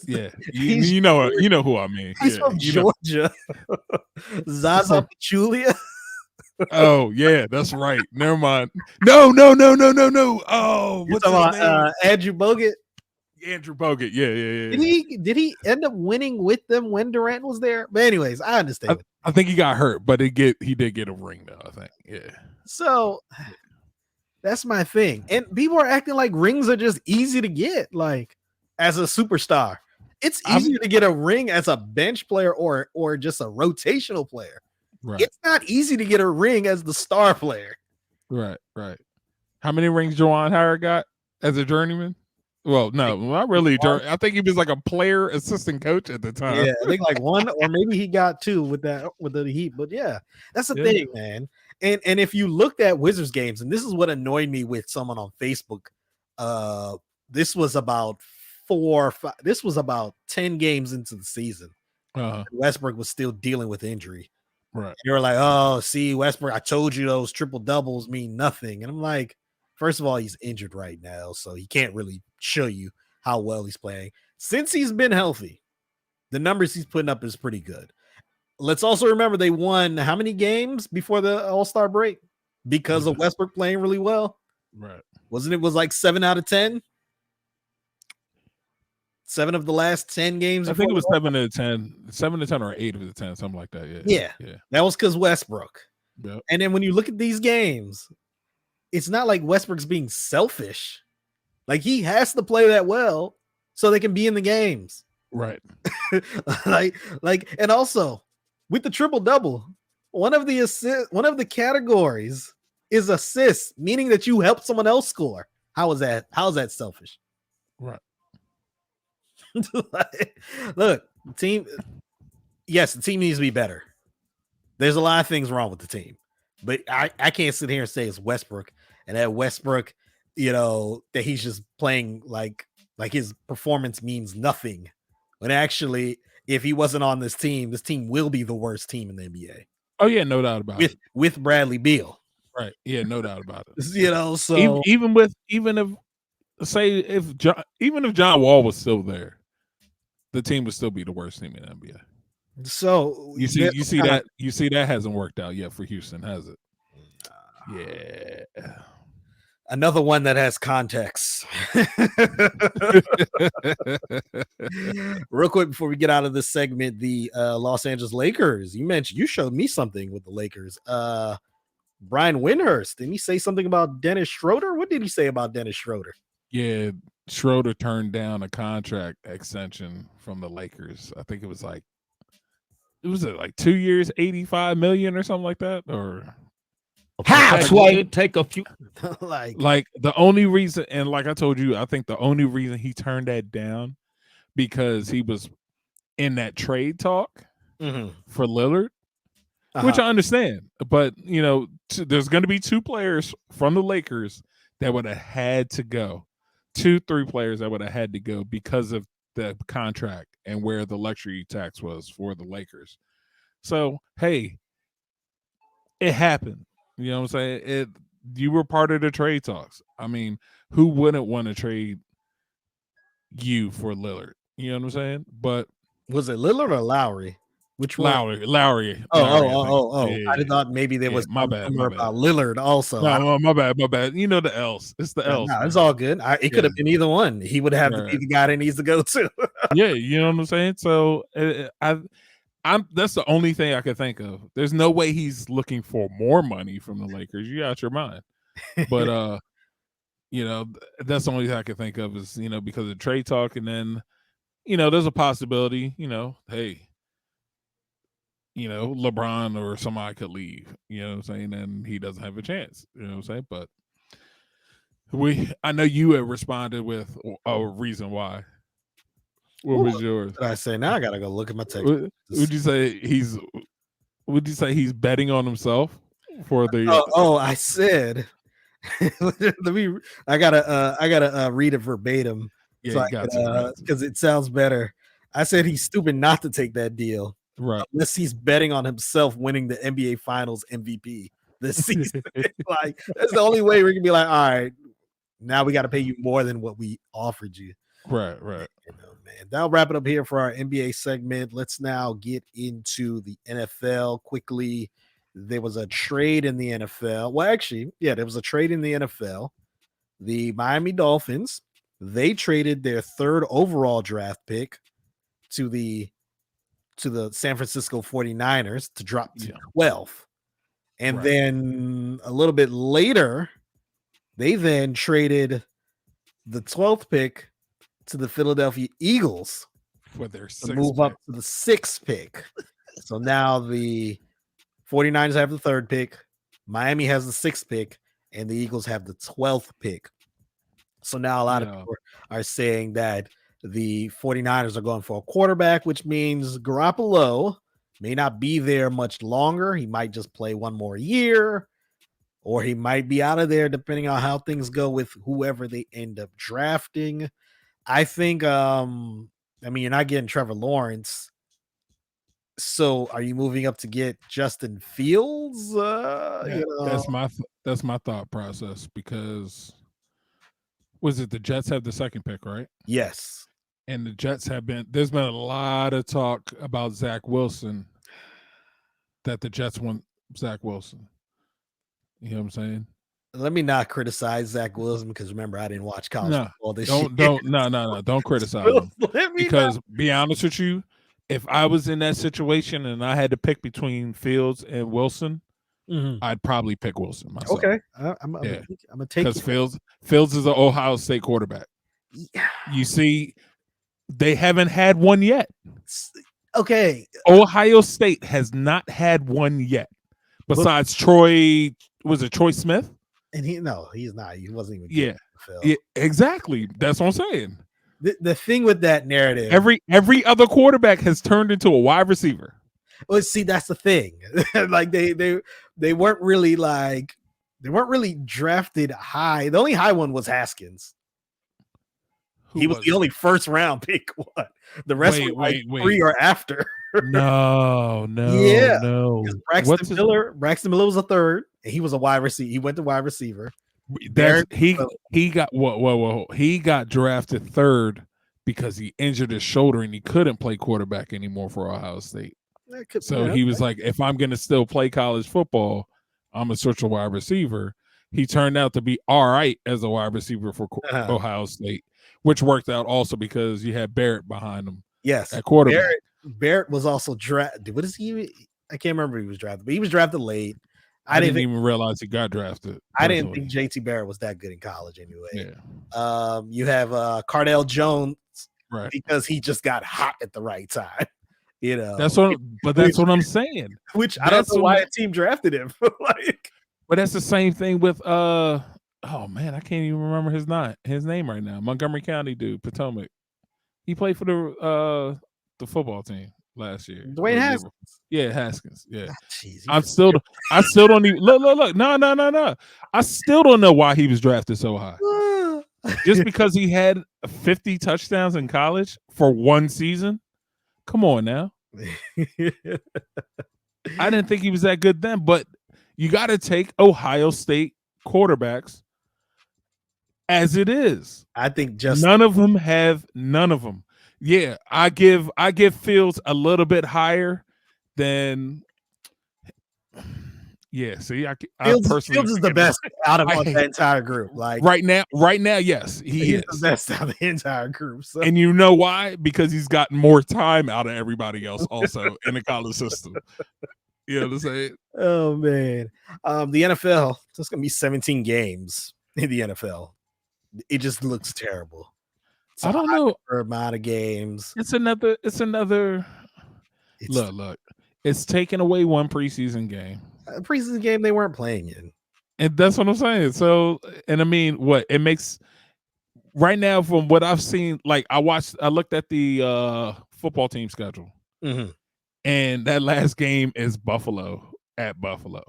Speaker 3: Yeah, you know who I mean.
Speaker 1: He's from Georgia. Zaza Pachulia.
Speaker 3: Oh yeah, that's right. Never mind. No. Oh, what's his name?
Speaker 1: Andrew Bogut.
Speaker 3: Andrew Bogut. Yeah.
Speaker 1: Did he end up winning with them when Durant was there? But anyways, I understand.
Speaker 3: I think he got hurt, but he did get a ring though. I think. Yeah.
Speaker 1: So that's my thing. And people are acting like rings are just easy to get. Like, as a superstar, it's easier to get a ring as a bench player or just a rotational player.
Speaker 3: Right.
Speaker 1: It's not easy to get a ring as the star player.
Speaker 3: Right. How many rings Juwan Howard got as a journeyman? Well, no, not really. I think he was like a player assistant coach at the time.
Speaker 1: Yeah, I think like one, or maybe he got two with the Heat. But yeah, that's the thing, man. And if you looked at Wizards games, and this is what annoyed me with someone on Facebook, this was about 4 or 5. This was about 10 games into the season. Westbrook was still dealing with injury.
Speaker 3: Right.
Speaker 1: They were like, "Oh, see, Westbrook, I told you those triple doubles mean nothing." And I'm like, first of all, he's injured right now, so he can't really show you how well he's playing. Since he's been healthy, the numbers he's putting up is pretty good. Let's also remember they won how many games before the All-Star break because of Westbrook playing really well?
Speaker 3: Right.
Speaker 1: Wasn't it was like 7 out of 10? 7 of the last 10 games.
Speaker 3: I think it was 7 out of 10, 7 to 10 or 8 of the 10, something like that.
Speaker 1: Yeah. That was because Westbrook.
Speaker 3: Yep.
Speaker 1: And then when you look at these games, it's not like Westbrook's being selfish. Like he has to play that well so they can be in the games.
Speaker 3: Right.
Speaker 1: and also with the triple double, one of the categories is assists, meaning that you help someone else score. How is that selfish?
Speaker 3: Right.
Speaker 1: Look, the team needs to be better. There's a lot of things wrong with the team, but I can't sit here and say it's Westbrook and that Westbrook, that he's just playing like his performance means nothing. When actually, if he wasn't on this team will be the worst team in the NBA.
Speaker 3: Oh yeah, no doubt about it.
Speaker 1: With Bradley Beal.
Speaker 3: Right. Yeah, no doubt about it.
Speaker 1: So
Speaker 3: even if John Wall was still there, the team would still be the worst team in the NBA.
Speaker 1: So
Speaker 3: you see that hasn't worked out yet for Houston, has it? Yeah.
Speaker 1: Another one that has context. Real quick before we get out of this segment, the Los Angeles Lakers. You showed me something with the Lakers. Brian Windhurst, didn't he say something about Dennis Schröder? What did he say about Dennis Schröder?
Speaker 3: Yeah, Schroeder turned down a contract extension from the Lakers. I think it was like 2 years, $85 million or something like that, or
Speaker 2: take a few.
Speaker 3: like the only reason, and like I told you, I think the only reason he turned that down because he was in that trade talk for Lillard, which I understand. But there's going to be 2 players from the Lakers that would have had to go. 2-3 players that would have had to go because of the contract and where the luxury tax was for the Lakers. So, hey, it happened. You know what I'm saying? You were part of the trade talks. I mean, who wouldn't want to trade you for Lillard? You know what I'm saying? But
Speaker 1: was it Lillard or Lowry? Which one?
Speaker 3: Lowry.
Speaker 1: Oh.
Speaker 3: Yeah.
Speaker 1: I thought maybe there was
Speaker 3: my bad
Speaker 1: about Lillard also.
Speaker 3: No, my bad. You know the Ls. It's the Ls.
Speaker 1: No, it's all good. It could have been either one. He would have to be the guy that needs to go too.
Speaker 3: Yeah, you know what I'm saying? So that's the only thing I could think of. There's no way he's looking for more money from the Lakers. You out your mind. But that's the only thing I could think of is, because of trade talk, and then, there's a possibility, hey, LeBron or somebody could leave, you know what I'm saying? And he doesn't have a chance, you know what I'm saying? But I know you had responded with a reason why. What was yours?
Speaker 1: What did I say? Now I gotta go look at my text.
Speaker 3: Would you say he's betting on himself for the?
Speaker 1: I said. I gotta read it verbatim.
Speaker 3: Yeah,
Speaker 1: because it sounds better. I said he's stupid not to take that deal,
Speaker 3: right?
Speaker 1: Unless he's betting on himself winning the NBA Finals MVP this season. Like that's the only way we can be like, all right, now we got to pay you more than what we offered you.
Speaker 3: Right.
Speaker 1: Man. That'll wrap it up here for our NBA segment. Let's now get into the NFL quickly. There was a trade in the NFL. Well, actually, there was a trade in the NFL. The Miami Dolphins, they traded their 3rd overall draft pick to the San Francisco 49ers to drop to 12. And then a little bit later, they then traded the 12th pick to the Philadelphia Eagles
Speaker 3: for their
Speaker 1: to move up to the 6th pick. So now the 49ers have the 3rd pick, Miami has the 6th pick, and the Eagles have the 12th pick. So now a lot of people are saying that the 49ers are going for a quarterback, which means Garoppolo may not be there much longer. He might just play one more year, or he might be out of there depending on how things go with whoever they end up drafting. I think, I mean, you're not getting Trevor Lawrence. So are you moving up to get Justin Fields?
Speaker 3: That's my thought process, because was it the Jets have the 2nd pick, right?
Speaker 1: Yes.
Speaker 3: And the Jets there's been a lot of talk about Zach Wilson, that the Jets want Zach Wilson. You know what I'm saying?
Speaker 1: Let me not criticize Zach Wilson, because remember, I didn't watch college football this year.
Speaker 3: Don't criticize him. Because be honest with you, if I was in that situation and I had to pick between Fields and Wilson, I'd probably pick Wilson myself.
Speaker 1: Okay, I'm gonna take,
Speaker 3: because Fields is an Ohio State quarterback.
Speaker 1: Yeah.
Speaker 3: You see, they haven't had one yet.
Speaker 1: Okay,
Speaker 3: Ohio State has not had one yet. Besides Troy, was it Troy Smith?
Speaker 1: And he's not. He wasn't even.
Speaker 3: Yeah, exactly. That's what I'm saying.
Speaker 1: The thing with that narrative,
Speaker 3: every other quarterback has turned into a wide receiver.
Speaker 1: Well, see, that's the thing. Like they weren't really drafted high. The only high one was Haskins. He was the only 1st round pick. What? The rest were like 3 or after.
Speaker 3: No.
Speaker 1: Braxton Miller was a 3rd, and he was a wide receiver. He went to wide receiver.
Speaker 3: He got he got drafted 3rd because he injured his shoulder and he couldn't play quarterback anymore for Ohio State. So he was like, if I'm gonna still play college football, I'm gonna switch to wide receiver. He turned out to be all right as a wide receiver for Ohio State, which worked out also because you had Barrett behind him.
Speaker 1: Yes,
Speaker 3: at quarterback.
Speaker 1: Barrett was also drafted. What is he? I can't remember who he was drafted, but he was drafted late.
Speaker 3: I didn't even realize he got drafted.
Speaker 1: I didn't think JT Barrett was that good in college anyway. Yeah. You have Cardale Jones,
Speaker 3: right?
Speaker 1: Because he just got hot at the right time. You know,
Speaker 3: that's what I'm saying.
Speaker 1: Which I don't know why a team drafted him.
Speaker 3: But that's the same thing with oh man, I can't even remember his name right now. Montgomery County dude, Potomac. He played for the football team last year.
Speaker 1: Dwayne Haskins.
Speaker 3: Yeah, Haskins. Yeah.
Speaker 1: Geez,
Speaker 3: I still don't even look. No. I still don't know why he was drafted so high. Just because he had 50 touchdowns in college for one season. Come on now. I didn't think he was that good then, but you got to take Ohio State quarterbacks as it is.
Speaker 1: I think
Speaker 3: none of them. Yeah, I give Fields a little bit higher than. Yeah, see, I personally
Speaker 1: Fields is the best out of the entire group. Like
Speaker 3: right now, yes, he's
Speaker 1: the best out of the entire group. So.
Speaker 3: And you know why? Because he's gotten more time out of everybody else, also in the college system. You know what I'm saying?
Speaker 1: Oh man, the NFL. It's gonna be 17 games in the NFL. It just looks terrible.
Speaker 3: I don't know
Speaker 1: amount of games.
Speaker 3: It's another. Look. It's taking away one preseason game.
Speaker 1: Preseason game they weren't playing in,
Speaker 3: and that's what I'm saying. So, and I mean, what it makes right now from what I've seen. Like I looked at the football team schedule, and that last game is Buffalo at Buffalo.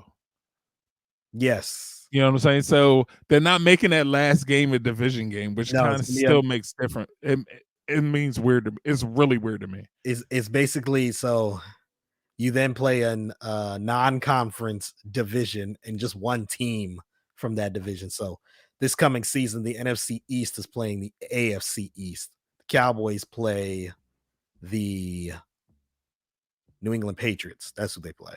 Speaker 1: Yes.
Speaker 3: You know what I'm saying? So they're not making that last game a division game, which kind of still makes different. It means weird to me. It's really weird to me.
Speaker 1: It's basically so you then play a non-conference division and just one team from that division. So this coming season, the NFC East is playing the AFC East. The Cowboys play the New England Patriots. That's who they play.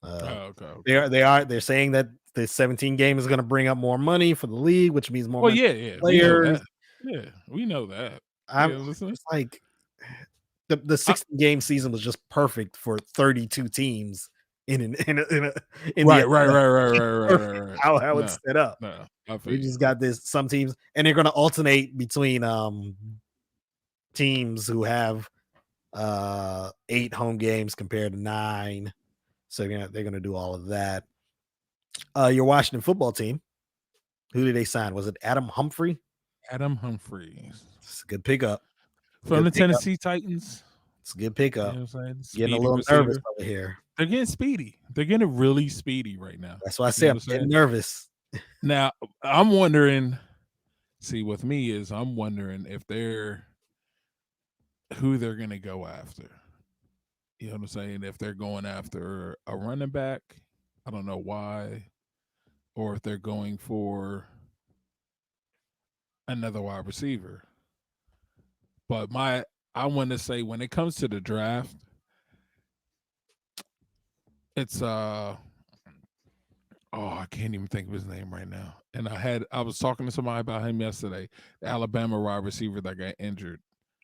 Speaker 3: Okay.
Speaker 1: They're saying that the 17 game is going to bring up more money for the league, which means more
Speaker 3: money
Speaker 1: players.
Speaker 3: We know that.
Speaker 1: It's like the 16 game season was just perfect for 32 teams in
Speaker 3: right.
Speaker 1: How it's set up. We just got some teams, and they're going to alternate between teams who have 8 home games compared to 9. So they're gonna do all of that. Your Washington football team. Who did they sign? Was it Adam Humphrey?
Speaker 3: Adam Humphries.
Speaker 1: It's a good pickup.
Speaker 3: From the Tennessee Titans.
Speaker 1: It's a good pickup.
Speaker 3: You know what I'm saying?
Speaker 1: Getting a little nervous over here.
Speaker 3: They're getting speedy. They're getting really speedy right now.
Speaker 1: That's why I say I'm getting nervous.
Speaker 3: Now, I'm wondering, with me is I'm wondering if who they're going to go after. You know what I'm saying? If they're going after a running back, I don't know why, or if they're going for another wide receiver. But I want to say when it comes to the draft, it's I can't even think of his name right now. And I was talking to somebody about him yesterday, the Alabama wide receiver that got injured.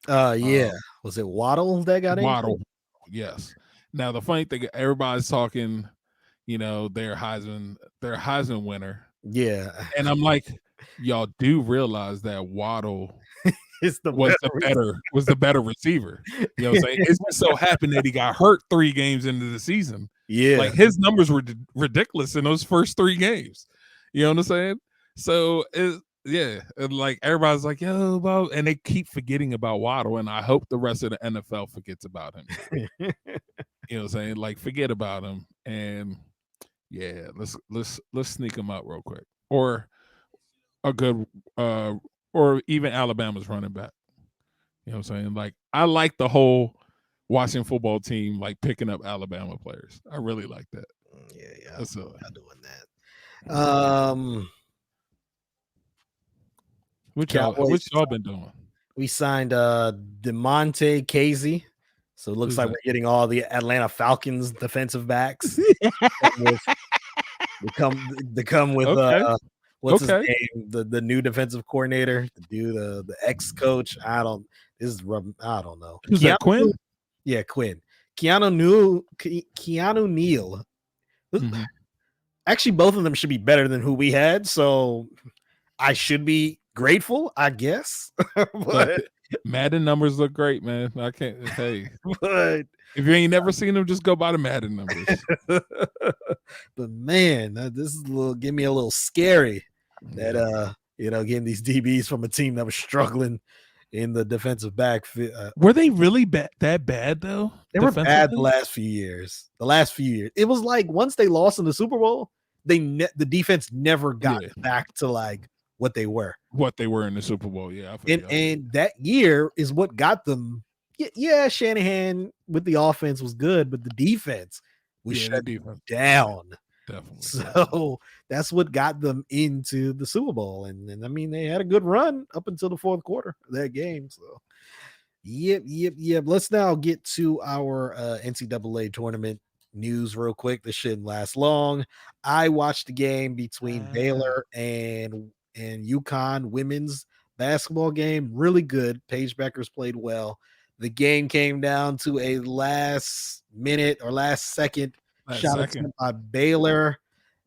Speaker 1: Yeah. Was it Waddle that got injured?
Speaker 3: Waddle, yes. Now the funny thing, everybody's talking, their Heisman winner.
Speaker 1: Yeah.
Speaker 3: And I'm like, y'all do realize that Waddle was the better receiver. You know what I'm saying? It's just so happened that he got hurt 3 games into the season.
Speaker 1: Yeah.
Speaker 3: Like his numbers were ridiculous in those first 3 games. You know what I'm saying? So like everybody's like, yo, Bob, and they keep forgetting about Waddle, and I hope the rest of the NFL forgets about him. You know what I'm saying? Like forget about him, and let's sneak him out real quick, or a good or even Alabama's running back. You know what I'm saying? Like I like the whole Washington football team like picking up Alabama players. I really like that.
Speaker 1: Yeah.
Speaker 3: That's
Speaker 1: I'm doing that.
Speaker 3: What y'all been doing?
Speaker 1: We signed DeMonte Casey. So it looks like we're getting all the Atlanta Falcons defensive backs. They come with what's his name? The new defensive coordinator, the ex-coach. I don't know.
Speaker 3: Who's that, Quinn?
Speaker 1: Yeah, Quinn. Keanu Neal. Mm-hmm. Actually, both of them should be better than who we had, so I should be grateful, I guess. But
Speaker 3: Madden numbers look great, man. I can't. Hey,
Speaker 1: but
Speaker 3: if you ain't never seen them, just go by the Madden numbers.
Speaker 1: But man, this is give me a little scary. That getting these DBs from a team that was struggling in the defensive backfield.
Speaker 3: Were they really that bad though?
Speaker 1: They were bad the last few years. It was like once they lost in the Super Bowl, the defense never got back to like what they were
Speaker 3: in the Super Bowl. Yeah,
Speaker 1: and that year is what got them. Yeah, Shanahan with the offense was good, but the defense was shut down.
Speaker 3: Definitely.
Speaker 1: So that's what got them into the Super Bowl. And I mean, they had a good run up until the fourth quarter of that game. So, yep. Let's now get to our NCAA tournament news real quick. This shouldn't last long. I watched the game between Baylor and UConn women's basketball game. Really good. Paige Beckers played well. The game came down to a last second shot by Baylor.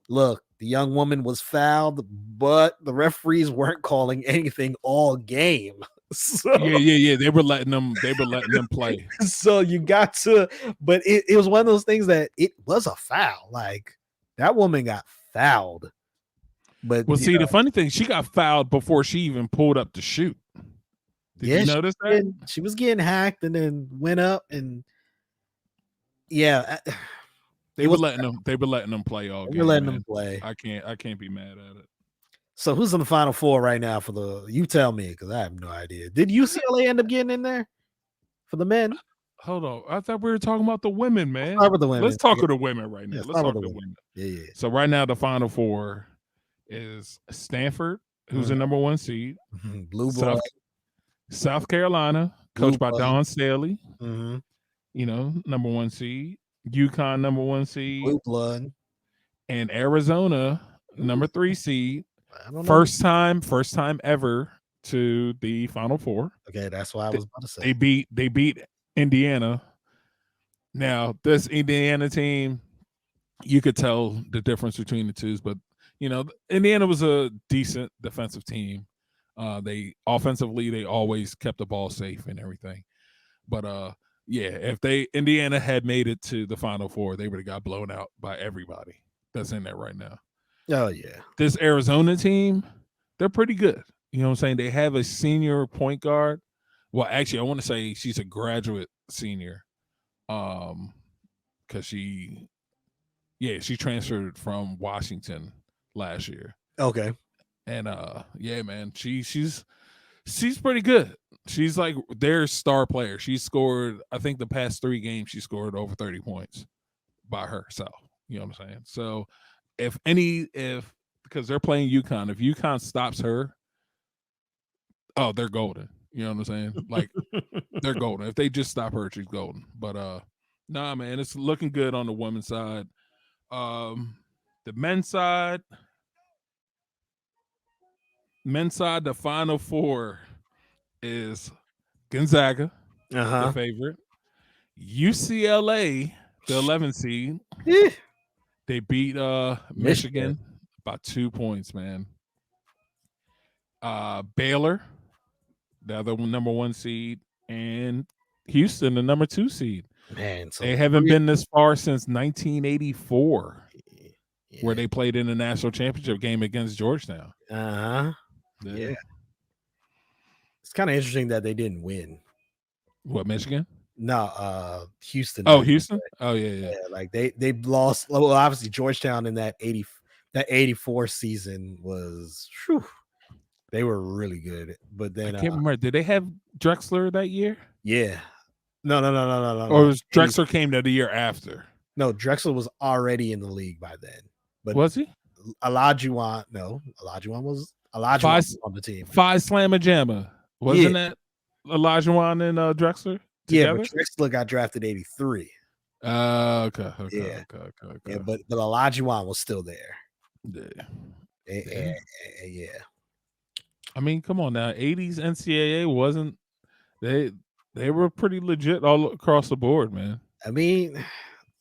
Speaker 1: Look, the young woman was fouled, but the referees weren't calling anything all game. So,
Speaker 3: yeah. They were letting them play.
Speaker 1: So you got to, but it was one of those things that it was a foul. Like that woman got fouled. But
Speaker 3: the funny thing, she got fouled before she even pulled up to shoot. Did you notice that?
Speaker 1: She was getting hacked and then went up and
Speaker 3: They were letting them play all game.
Speaker 1: They were letting them play.
Speaker 3: I can't be mad at it.
Speaker 1: So who's in the Final Four right now you tell me, because I have no idea. Did UCLA end up getting in there for the men?
Speaker 3: Hold on. I thought we were talking about the women, man.
Speaker 1: Let's talk about the women.
Speaker 3: Let's talk of the women right now. Let's talk of the women.
Speaker 1: Yeah.
Speaker 3: So right now the Final Four is Stanford, who's the number 1 seed.
Speaker 1: Blue blood.
Speaker 3: South Carolina, coached by Dawn Staley.
Speaker 1: Mm-hmm.
Speaker 3: Number 1 seed. UConn, number 1 seed.
Speaker 1: Blue blood.
Speaker 3: And Arizona, number 3 seed. First time ever to the Final Four.
Speaker 1: Okay, that's what I was about to say.
Speaker 3: They beat Indiana. Now, this Indiana team, you could tell the difference between the two, but Indiana was a decent defensive team. They offensively, they always kept the ball safe and everything. But Yeah, if Indiana had made it to the Final Four, they would have got blown out by everybody that's in there right now.
Speaker 1: Oh yeah.
Speaker 3: This Arizona team, they're pretty good. You know what I'm saying? They have a senior point guard. Well, actually, I want to say she's a graduate senior. Because she transferred from Washington last year.
Speaker 1: Okay.
Speaker 3: And yeah, man, she's pretty good. She's like their star player. She scored, I think the past 3 games, she scored over 30 points by herself. You know what I'm saying? So because they're playing UConn, if UConn stops her, oh, they're golden. You know what I'm saying? Like they're golden. If they just stop her, she's golden. But nah, man, it's looking good on the women's side. The men's side, the Final Four is Gonzaga, the favorite. UCLA, the 11th seed. They beat Michigan by 2 points, man. Baylor, the other number 1 seed, and Houston, the number 2 seed.
Speaker 1: Man, so
Speaker 3: they haven't been this far since 1984, where they played in the national championship game against Georgetown.
Speaker 1: Yeah. It's kind of interesting that they didn't win.
Speaker 3: What, Michigan?
Speaker 1: No, Houston.
Speaker 3: Oh, Houston? Oh, yeah.
Speaker 1: Like they lost. Well, obviously Georgetown in that 84 season was, they were really good. But then
Speaker 3: I can't remember. Did they have Drexler that year?
Speaker 1: Yeah. No.
Speaker 3: Or was Drexler came the year after?
Speaker 1: No, Drexler was already in the league by then. But
Speaker 3: was he?
Speaker 1: Olajuwon was on the team.
Speaker 3: Phi Slamma Jamma. Wasn't that Olajuwon and Drexler together?
Speaker 1: Yeah, but Drexler got drafted 83.
Speaker 3: Okay.
Speaker 1: Yeah, but Olajuwon was still there. Yeah.
Speaker 3: I mean, come on now. 80s NCAA wasn't they were pretty legit all across the board, man.
Speaker 1: I mean,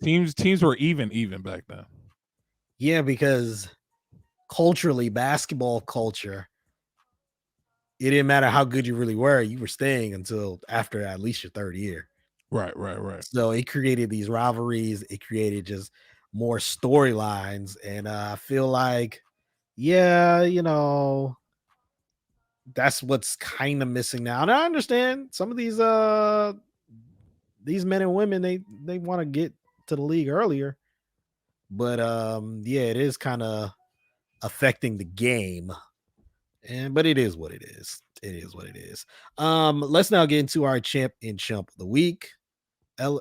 Speaker 3: teams were even back then.
Speaker 1: Yeah, because culturally, basketball culture, it didn't matter how good you really were, you were staying until after at least your 3rd year.
Speaker 3: Right.
Speaker 1: So it created these rivalries. It created just more storylines. And I feel like, that's what's kind of missing now. And I understand some of these men and women, they want to get to the league earlier. But it is kind of affecting the game. But it is what it is. Let's now get into our Champ and Chump of the week.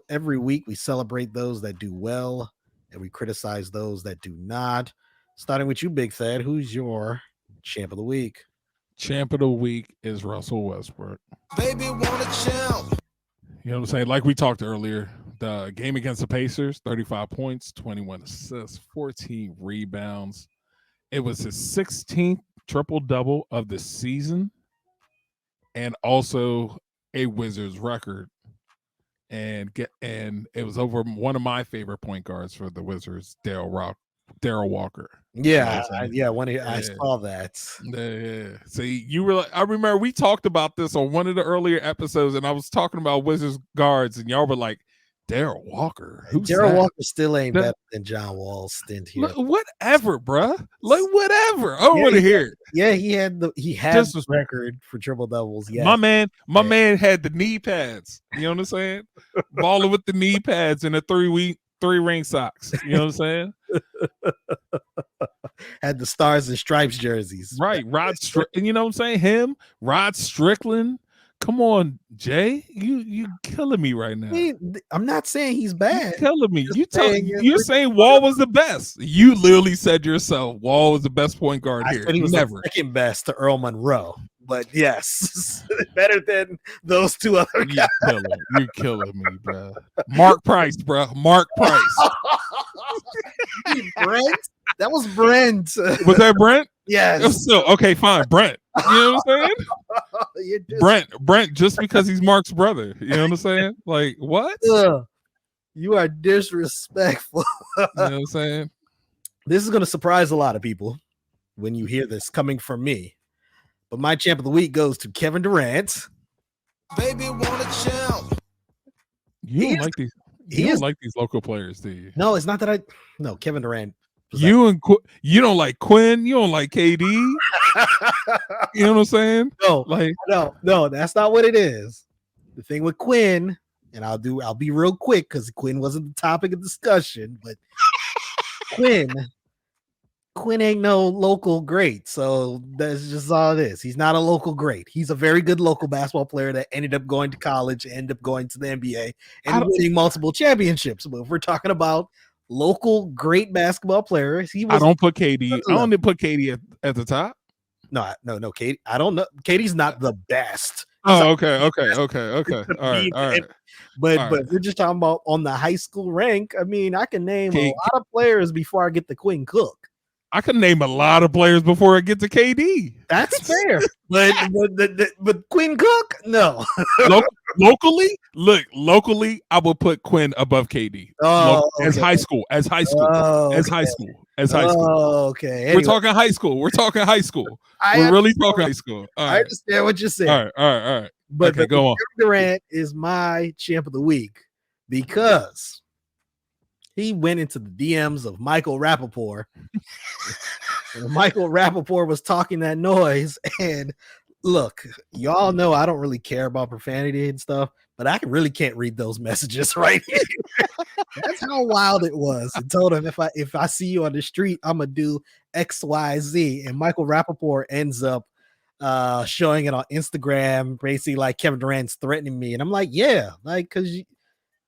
Speaker 1: Every week we celebrate those that do well and we criticize those that do not. Starting with you, BigThad, who's your Champ of the week?
Speaker 3: Champ of the week is Russell Westbrook.
Speaker 6: Baby, want a champ.
Speaker 3: You know what I'm saying? Like we talked earlier, the game against the Pacers, 35 points, 21 assists, 14 rebounds. It was his 16th triple-double of the season and also a Wizards record. And it was over one of my favorite point guards for the Wizards, Darryl Walker.
Speaker 1: Yeah, I saw that.
Speaker 3: Yeah. See, you were like, I remember we talked about this on one of the earlier episodes, and I was talking about Wizards guards, and y'all were like, Darryl Walker.
Speaker 1: Darryl Walker still ain't better than John Wall's stint here.
Speaker 3: Whatever, bruh. Like whatever. I don't want to hear it.
Speaker 1: Yeah, he had the record for triple doubles. Yeah,
Speaker 3: my man had the knee pads. You know what I'm saying? Balling with the knee pads and the 3-ring socks. You know what I'm saying?
Speaker 1: Had the Stars and Stripes jerseys.
Speaker 3: Right. You know what I'm saying? Rod Strickland. Come on, Jay. You killing me right now.
Speaker 1: I'm not saying he's bad.
Speaker 3: You're killing me. You're saying Wall was the best. You literally said yourself Wall was the best point guard here.
Speaker 1: Said he was the second best to Earl Monroe. But yes, better than those two other guys.
Speaker 3: You're killing me, bro. Mark Price, bro. Mark Price.
Speaker 1: Brent? That was Brent.
Speaker 3: Was that Brent?
Speaker 1: Yes.
Speaker 3: So, okay, fine. Brent. You know what I'm saying? Brent, just because he's Mark's brother. You know what I'm saying? Like, what?
Speaker 1: You are disrespectful.
Speaker 3: You know what I'm saying?
Speaker 1: This is going to surprise a lot of people when you hear this coming from me. But my champ of the week goes to Kevin Durant.
Speaker 6: Baby, want a champ.
Speaker 3: You don't like these. You don't like these local players, do you?
Speaker 1: No, it's not that no, Kevin Durant.
Speaker 3: You don't like Quinn. You don't like KD. You know what I'm saying?
Speaker 1: No, that's not what it is. The thing with Quinn, and I'll be real quick because Quinn wasn't the topic of discussion, but Quinn ain't no local great. So that's just all it is. He's not a local great. He's a very good local basketball player that ended up going to college, ended up going to the NBA and winning multiple championships. But if we're talking about local great basketball players,
Speaker 3: I don't put KD. I don't put KD at the top.
Speaker 1: No, KD. I don't know. KD's not the best.
Speaker 3: Oh, okay. All right.
Speaker 1: But we're just talking about on the high school rank. I mean, I can name a lot of players before I get to Quinn Cook.
Speaker 3: I can name a lot of players before I get to KD.
Speaker 1: That's fair. but Quinn Cook, no.
Speaker 3: Locally, I will put Quinn above KD. As high school.
Speaker 1: Oh, okay. Anyway.
Speaker 3: We're talking high school. We're really talking high school.
Speaker 1: I understand what you're saying.
Speaker 3: All right.
Speaker 1: But
Speaker 3: okay, go on.
Speaker 1: Durant is my champ of the week because he went into the DMs of Michael Rappaport. And Michael Rappaport was talking that noise. And look, y'all know I don't really care about profanity and stuff, but I really can't read those messages right here. That's how wild it was. And told him if I see you on the street, I'm gonna do XYZ. And Michael Rappaport ends up showing it on Instagram, basically like Kevin Durant's threatening me. And I'm like, yeah, like because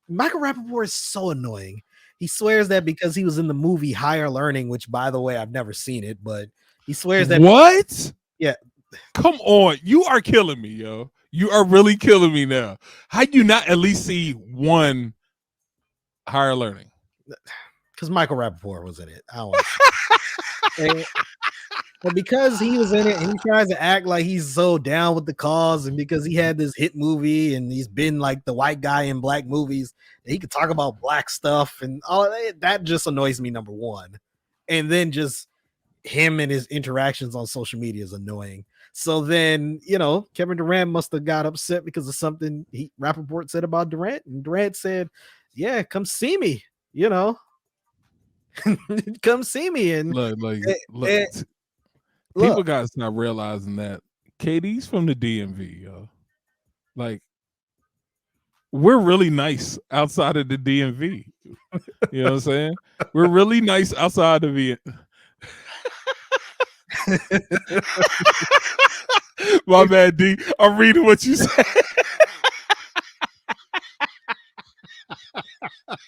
Speaker 1: Michael Rappaport is so annoying. He swears that because he was in the movie Higher Learning, which, by the way, I've never seen it, but he swears that.
Speaker 3: What?
Speaker 1: Yeah.
Speaker 3: Come on. You are killing me, yo. You are really killing me now. How do you not at least see one Higher Learning?
Speaker 1: Because Michael Rappaport was in it. I don't want to but because he was in it and he tries to act like he's so down with the cause, and because he had this hit movie and he's been like the white guy in black movies, he could talk about black stuff and all that just annoys me, number one. And then just him and his interactions on social media is annoying. So then, Kevin Durant must have got upset because of something Rappaport said about Durant, and Durant said, yeah, come see me, come see me. And
Speaker 3: look. People got to stop realizing that KD's from the DMV, yo. Like, we're really nice outside of the DMV. You know what I'm saying? We're really nice outside of it. My bad, D. I'm reading what you said.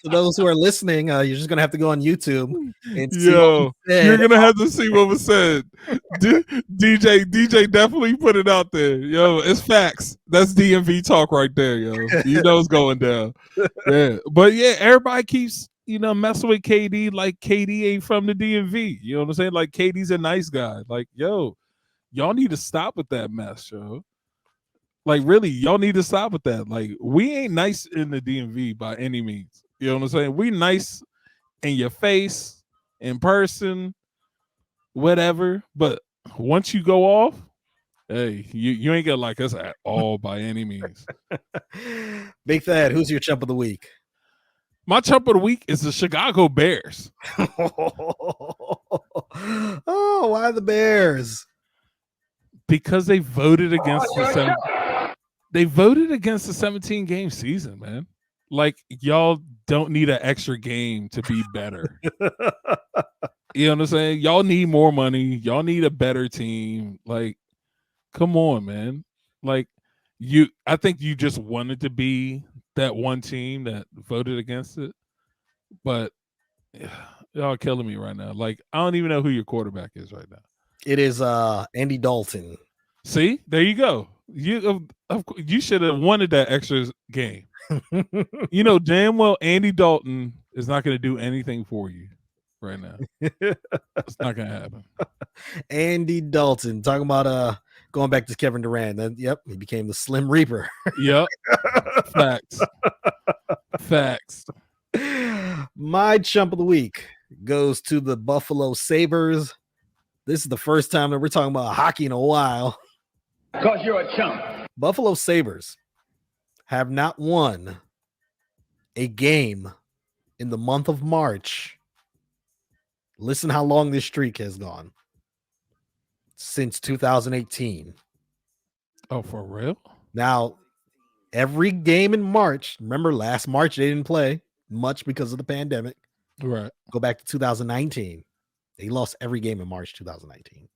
Speaker 1: For those who are listening, you're just gonna have to go on YouTube and see.
Speaker 3: You're gonna have to see what was said. DJ definitely put it out there. Yo, it's facts. That's DMV talk right there, yo. You know it's going down. Yeah, but yeah, everybody keeps messing with KD like KD ain't from the DMV. You know what I'm saying? Like KD's a nice guy. Like, yo, y'all need to stop with that mess, yo. Like, really, y'all need to stop with that. Like, we ain't nice in the DMV by any means. You know what I'm saying? We nice in your face, in person, whatever. But once you go off, hey, you ain't gonna like us at all by any means.
Speaker 1: BigThad, who's your chump of the week?
Speaker 3: My chump of the week is the Chicago Bears.
Speaker 1: Oh, why the Bears?
Speaker 3: Because they voted against They voted against the 17-game season, man. Like, y'all don't need an extra game to be better. You know what I'm saying? Y'all need more money. Y'all need a better team. Like, come on, man. Like, I think you just wanted to be that one team that voted against it. But y'all are killing me right now. Like, I don't even know who your quarterback is right now.
Speaker 1: It is Andy Dalton.
Speaker 3: See? There you go. You should have wanted that extra game. You know damn well Andy Dalton is not going to do anything for you right now. It's not going to happen.
Speaker 1: Andy Dalton, talking about going back to Kevin Durant. Yep, he became the Slim Reaper.
Speaker 3: Yep. Facts.
Speaker 1: My chump of the week goes to the Buffalo Sabres. This is the first time that we're talking about hockey in a while.
Speaker 4: Because you're a chump.
Speaker 1: Buffalo Sabres have not won a game in the month of March. Listen how long this streak has gone. Since 2018.
Speaker 3: Oh, for real?
Speaker 1: Now, every game in March, remember last March they didn't play much because of the pandemic.
Speaker 3: Right.
Speaker 1: Go back to 2019. They lost every game in March 2019.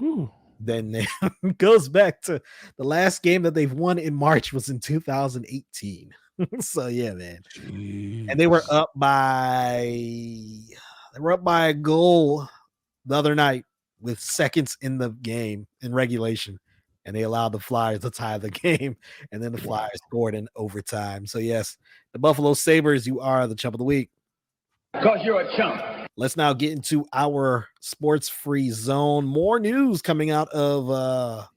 Speaker 3: Ooh.
Speaker 1: Then it goes back to the last game that they've won in March was in 2018. So yeah, man.
Speaker 3: Jeez.
Speaker 1: And they were up by a goal the other night with seconds in the game in regulation. And they allowed the Flyers to tie the game. And then the Flyers scored in overtime. So yes, the Buffalo Sabres, you are the chump of the week.
Speaker 7: Because you're a chump.
Speaker 1: Let's now get into our sports-free zone. More news coming out of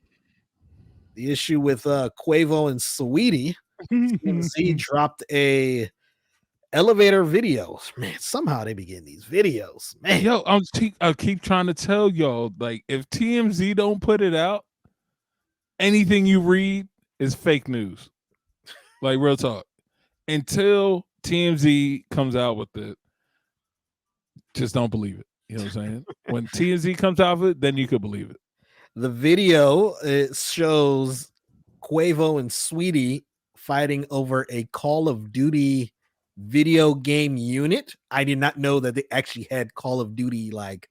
Speaker 1: the issue with Quavo and Saweetie. TMZ dropped a elevator video. Man, somehow they be getting these videos. Man,
Speaker 3: Yo, I keep trying to tell y'all, like, if TMZ don't put it out, anything you read is fake news. Like, real talk. Until TMZ comes out with it, just don't believe it. You know what I'm saying? When TMZ comes out of it, then you could believe it.
Speaker 1: the video it shows Quavo and Saweetie fighting over a Call of Duty video game unit. I did not know that they actually had Call of Duty like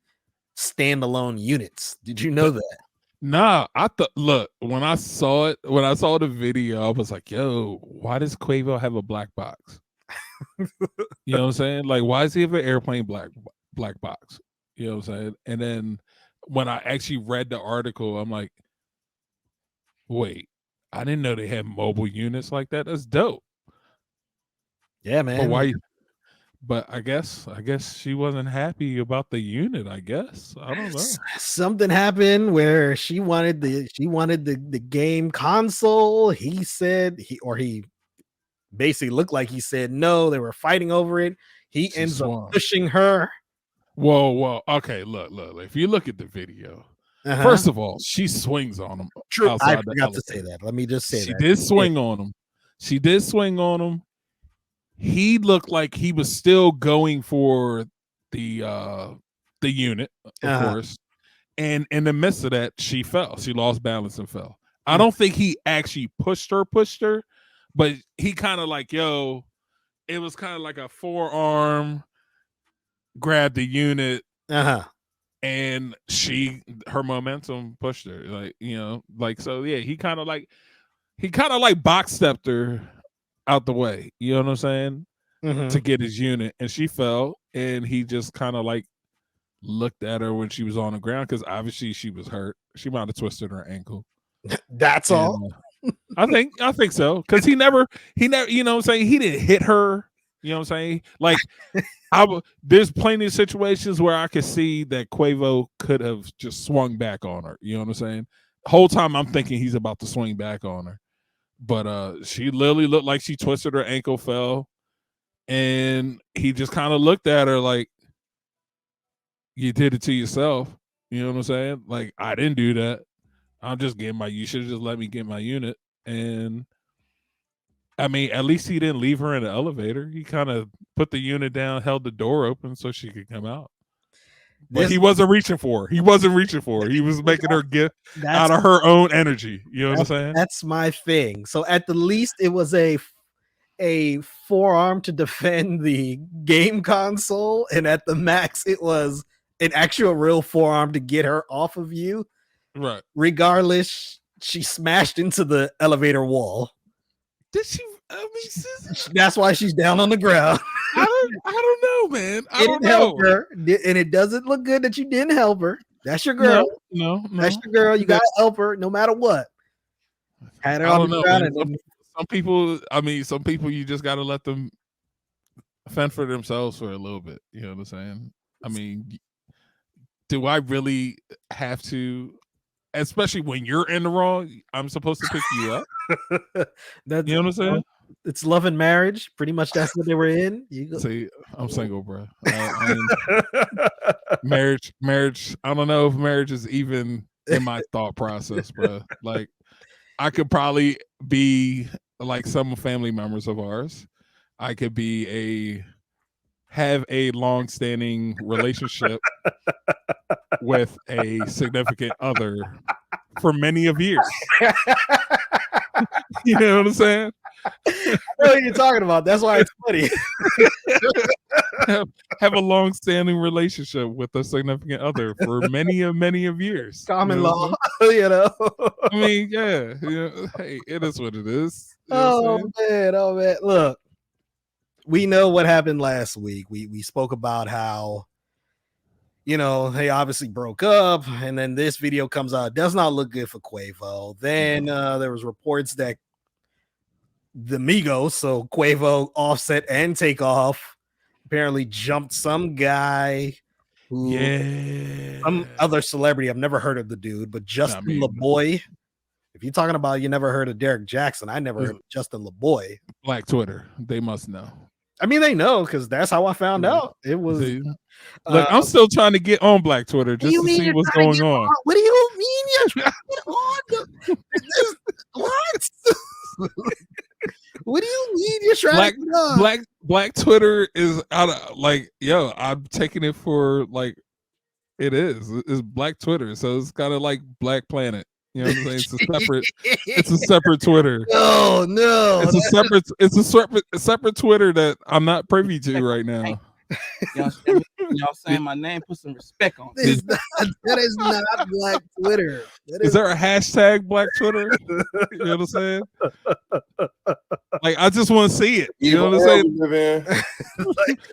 Speaker 1: standalone units. Did you know that?
Speaker 3: Nah, I thought. Look, when I saw the video, I was like, "Yo, why does Quavo have a black box?" You know what I'm saying? Like, why does he have an airplane black box? You know what I'm saying? And then when I actually read the article, I'm like, wait, I didn't know they had mobile units like that. That's dope.
Speaker 1: Yeah, man.
Speaker 3: But why? But I guess she wasn't happy about the unit. I guess I don't know.
Speaker 1: Something happened where she wanted the game console. He said he basically looked like he said no. They were fighting over it. He ends up pushing her.
Speaker 3: Whoa. Okay, look. If you look at the video, first of all, she swings on him.
Speaker 1: True, I forgot to say that. Let me just say
Speaker 3: she did swing on him. She did swing on him. He looked like he was still going for the unit, of course. And in the midst of that, she fell. She lost balance and fell. I don't think he actually pushed her, but he kind of like, it was kind of like a forearm, grabbed the unit, and her momentum pushed her. He kind of like box stepped her out the way, you know what I'm saying, to get his unit, and she fell, and he just kind of like looked at her when she was on the ground because obviously she was hurt. She might have twisted her ankle.
Speaker 1: That's all.
Speaker 3: I think so, because he never, you know what I'm saying, he didn't hit her. You know what I'm saying? Like, there's plenty of situations where I could see that Quavo could have just swung back on her. You know what I'm saying? Whole time I'm thinking he's about to swing back on her. But she literally looked like she twisted her ankle, fell, and he just kind of looked at her like, you did it to yourself. You know what I'm saying? Like, I didn't do that. I'm just getting you should have just let me get my unit. And I mean, at least he didn't leave her in the elevator. He kind of put the unit down, held the door open so she could come out. But he wasn't reaching for her. He was making her get out of her own energy. You know what I'm saying?
Speaker 1: That's my thing. So at the least, it was a forearm to defend the game console, and at the max, it was an actual real forearm to get her off of you.
Speaker 3: Right.
Speaker 1: Regardless, she smashed into the elevator wall.
Speaker 3: Did she? I mean,
Speaker 1: that's why she's down on the ground.
Speaker 3: I don't know, man. I don't know.
Speaker 1: Help her, and it doesn't look good that you didn't help her. That's your girl.
Speaker 3: No.
Speaker 1: That's your girl. You gotta help her no matter what. Had her on the ground. And
Speaker 3: some people, you just gotta let them fend for themselves for a little bit. You know what I'm saying? I mean, do I really have to? Especially when you're in the wrong, I'm supposed to pick you up. You know what I'm saying?
Speaker 1: It's love and marriage. Pretty much that's what they were in.
Speaker 3: See, I'm single, bro. Marriage. I don't know if marriage is even in my thought process, bro. Like, I could probably be like some family members of ours. I could have a long-standing relationship with a significant other for many of years. You know what I'm saying?
Speaker 1: I know what you're talking about. That's why it's funny.
Speaker 3: have a long-standing relationship with a significant other for many of years.
Speaker 1: Common law, you know.
Speaker 3: I mean, yeah. Hey, it is what it is.
Speaker 1: Oh man. Look, we know what happened last week. We spoke about how, they obviously broke up, and then this video comes out. It does not look good for Quavo. Then there was reports that the Migos, so Quavo, Offset, and Takeoff, apparently jumped some guy some other celebrity. I've never heard of the dude, but Justin LaBoy. If you're talking about you never heard of Derek Jackson, I never heard of Justin LaBoy.
Speaker 3: Black Twitter, they must know.
Speaker 1: I mean, they know because that's how I found out. It was.
Speaker 3: Look, I'm still trying to get on Black Twitter just to see what's going on.
Speaker 1: What do you mean you're trying to get on? What? What do you mean you're trying to get on?
Speaker 3: Black Twitter is out of I'm taking it for it is. It's Black Twitter, so it's kind of like Black Planet. You know what I'm saying? It's a separate Twitter.
Speaker 1: No.
Speaker 3: It's a separate Twitter that I'm not privy to right now.
Speaker 2: Y'all saying my name, put some respect on it.
Speaker 1: That is not Black Twitter.
Speaker 3: Is there a hashtag Black Twitter? You know what I'm saying? I just want to see it. You know what I'm saying?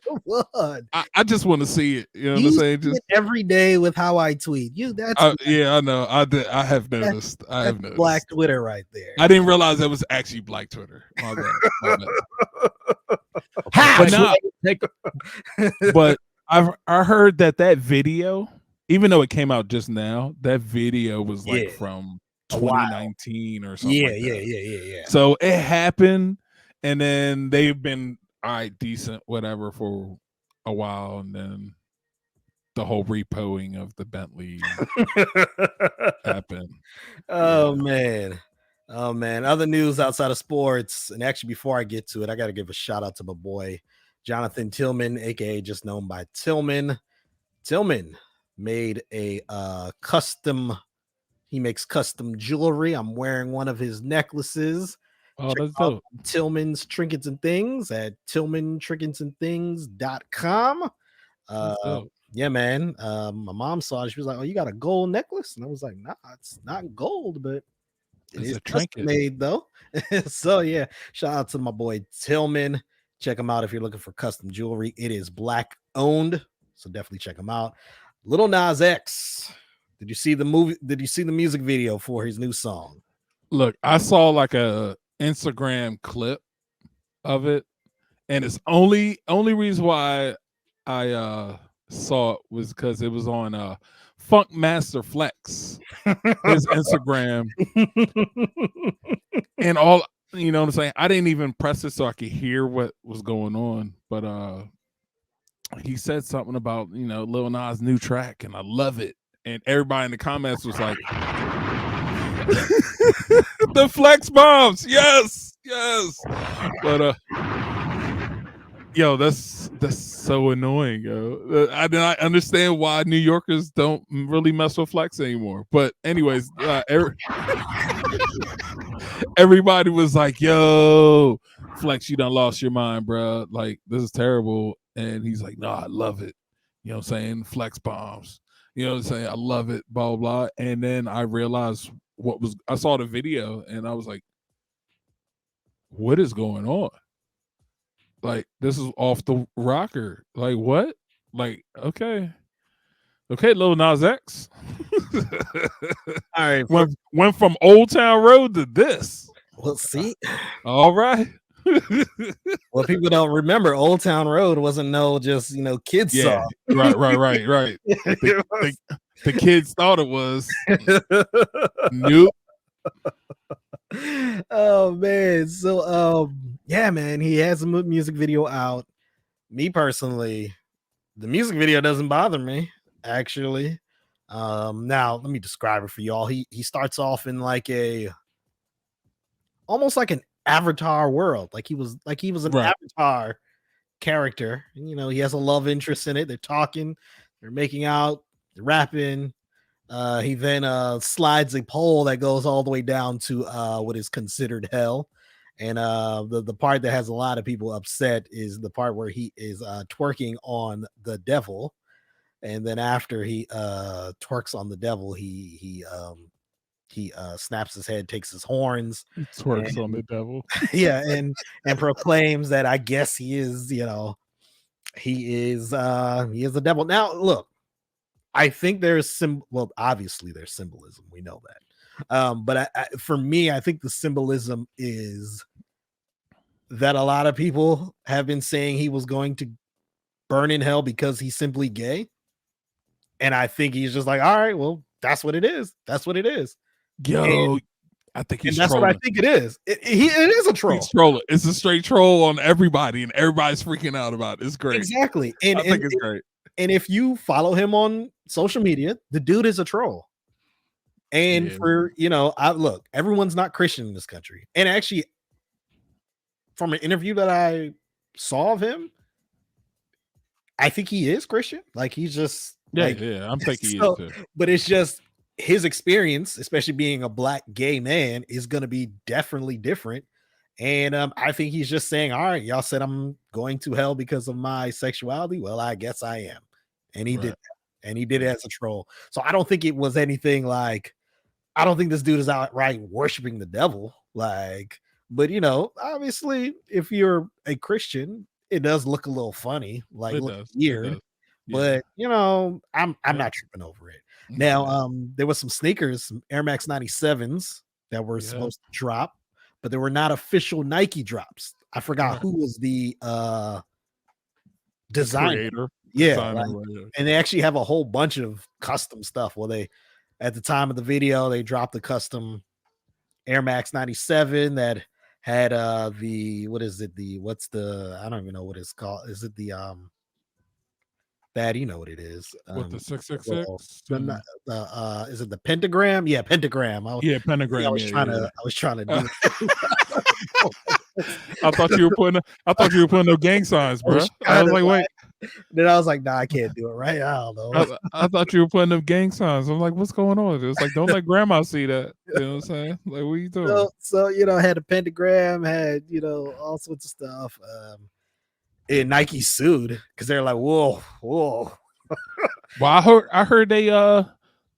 Speaker 1: Come on.
Speaker 3: I just want to see it. You know what I'm saying? Just
Speaker 1: every day with how I tweet.
Speaker 3: I know. I have noticed. I have noticed.
Speaker 1: Black Twitter right there.
Speaker 3: I didn't realize that was actually Black Twitter. My bad. But I heard that video, even though it came out just now, that video was from 2019 or something.
Speaker 1: Yeah.
Speaker 3: So it happened, and then they've been all right, decent, whatever, for a while, and then the whole repoing of the Bentley happened.
Speaker 1: Oh man. Other news outside of sports, and actually before I get to it, I got to give a shout out to my boy Jonathan Tillman, aka just known by Tillman. Tillman made a he makes custom jewelry. I'm wearing one of his necklaces.
Speaker 3: Oh, that's dope.
Speaker 1: Tillman's Trinkets and Things at tillmantrinketsandthings.com. Yeah, man. My mom saw it. She was like, "Oh, you got a gold necklace?" And I was like, "Nah, it's not gold, but it is custom made though." So yeah, shout out to my boy Tillman. Check him out if you're looking for custom jewelry. It is Black owned, so definitely check him out. Lil Nas X. Did you see the movie? Did you see the music video for his new song?
Speaker 3: Look, I saw a Instagram clip of it, and it's only reason why I saw it was because it was on Funk Master Flex, his Instagram, and all. You know what I'm saying? I didn't even press it so I could hear what was going on, but he said something about Lil Nas' new track, and I love it. And everybody in the comments was like, "The flex bombs, yes." But yo, that's so annoying, yo. I understand why New Yorkers don't really mess with flex anymore. But anyways, everybody was like, "Yo, flex, you done lost your mind, bro. Like, this is terrible." And he's like, "No, I love it." You know what I'm saying? Flex bombs. You know what I'm saying? I love it, blah, blah, blah. And then I realized I saw the video and I was like, what is going on? Like, this is off the rocker. Like, what? Like, okay, Lil Nas X.
Speaker 1: All right.
Speaker 3: Went from Old Town Road to this.
Speaker 1: Well, see.
Speaker 3: All right.
Speaker 1: Well, people don't remember Old Town Road wasn't just kids song.
Speaker 3: Right. The kids thought it was. Nope.
Speaker 1: Oh man. So yeah, man, he has a music video out. Me personally, the music video doesn't bother me, actually. Now let me describe it for y'all. He starts off in almost like an Avatar world. Like he was an
Speaker 3: Right.
Speaker 1: Avatar character. And, you know, he has a love interest in it. They're talking, they're making out, they're rapping. He then slides a pole that goes all the way down to what is considered hell. And the part that has a lot of people upset is the part where he is twerking on the devil. And then after he twerks on the devil, he snaps his head, takes his horns,
Speaker 3: Twerks on the devil.
Speaker 1: yeah, and proclaims that I guess he is, you know, he is the devil. Now, look, I think there's obviously there's symbolism. We know that. But for me, I think the symbolism is that a lot of people have been saying he was going to burn in hell because he's simply gay. And I think he's just like, all right, well, that's what it is. That's what it is.
Speaker 3: Yo,
Speaker 1: And
Speaker 3: I think he's
Speaker 1: that's
Speaker 3: trolling.
Speaker 1: what I think it is. It is a troll.
Speaker 3: He's trolling. It's a straight troll on everybody, and everybody's freaking out about it. It's great.
Speaker 1: Exactly.
Speaker 3: I think it's great.
Speaker 1: And if you follow him on social media, the dude is a troll. And for, you know, look, everyone's not Christian in this country. And actually, from an interview that I saw of him, I think he is Christian. Like he's just
Speaker 3: I'm thinking he is too.
Speaker 1: But it's just his experience, especially being a black gay man, is going to be definitely different. And I think he's just saying, all right, y'all said I'm going to hell because of my sexuality. Well, I guess I am. And he did that. And he did it as a troll. So I don't think it was anything like, I don't think this dude is outright worshiping the devil. Like, but you know, obviously, if you're a Christian, it does look a little funny, like weird. But you know, I'm not tripping over it. Now, there was some sneakers, some Air Max 97s that were supposed to drop, but they were not official Nike drops. I forgot who was the designer. And they actually have a whole bunch of custom stuff. Well, they at the time of the video, they dropped the custom Air Max 97 that had the I don't even know what it's called. Is it the Thad, you know what it is.
Speaker 3: What, the 666?
Speaker 1: Is it the pentagram? Yeah, pentagram.
Speaker 3: Pentagram.
Speaker 1: I was trying to do
Speaker 3: I thought you were putting no gang signs, bro. I was like, wait.
Speaker 1: Then I was like, nah, I can't do it, right? I don't know.
Speaker 3: I thought you were putting up gang signs. I'm like, what's going on? It was like, don't let grandma see that. You know what I'm saying? Like, what are you doing?
Speaker 1: So you know, had a pentagram, had, you know, all sorts of stuff. And Nike sued because they're like, whoa.
Speaker 3: Well, I heard they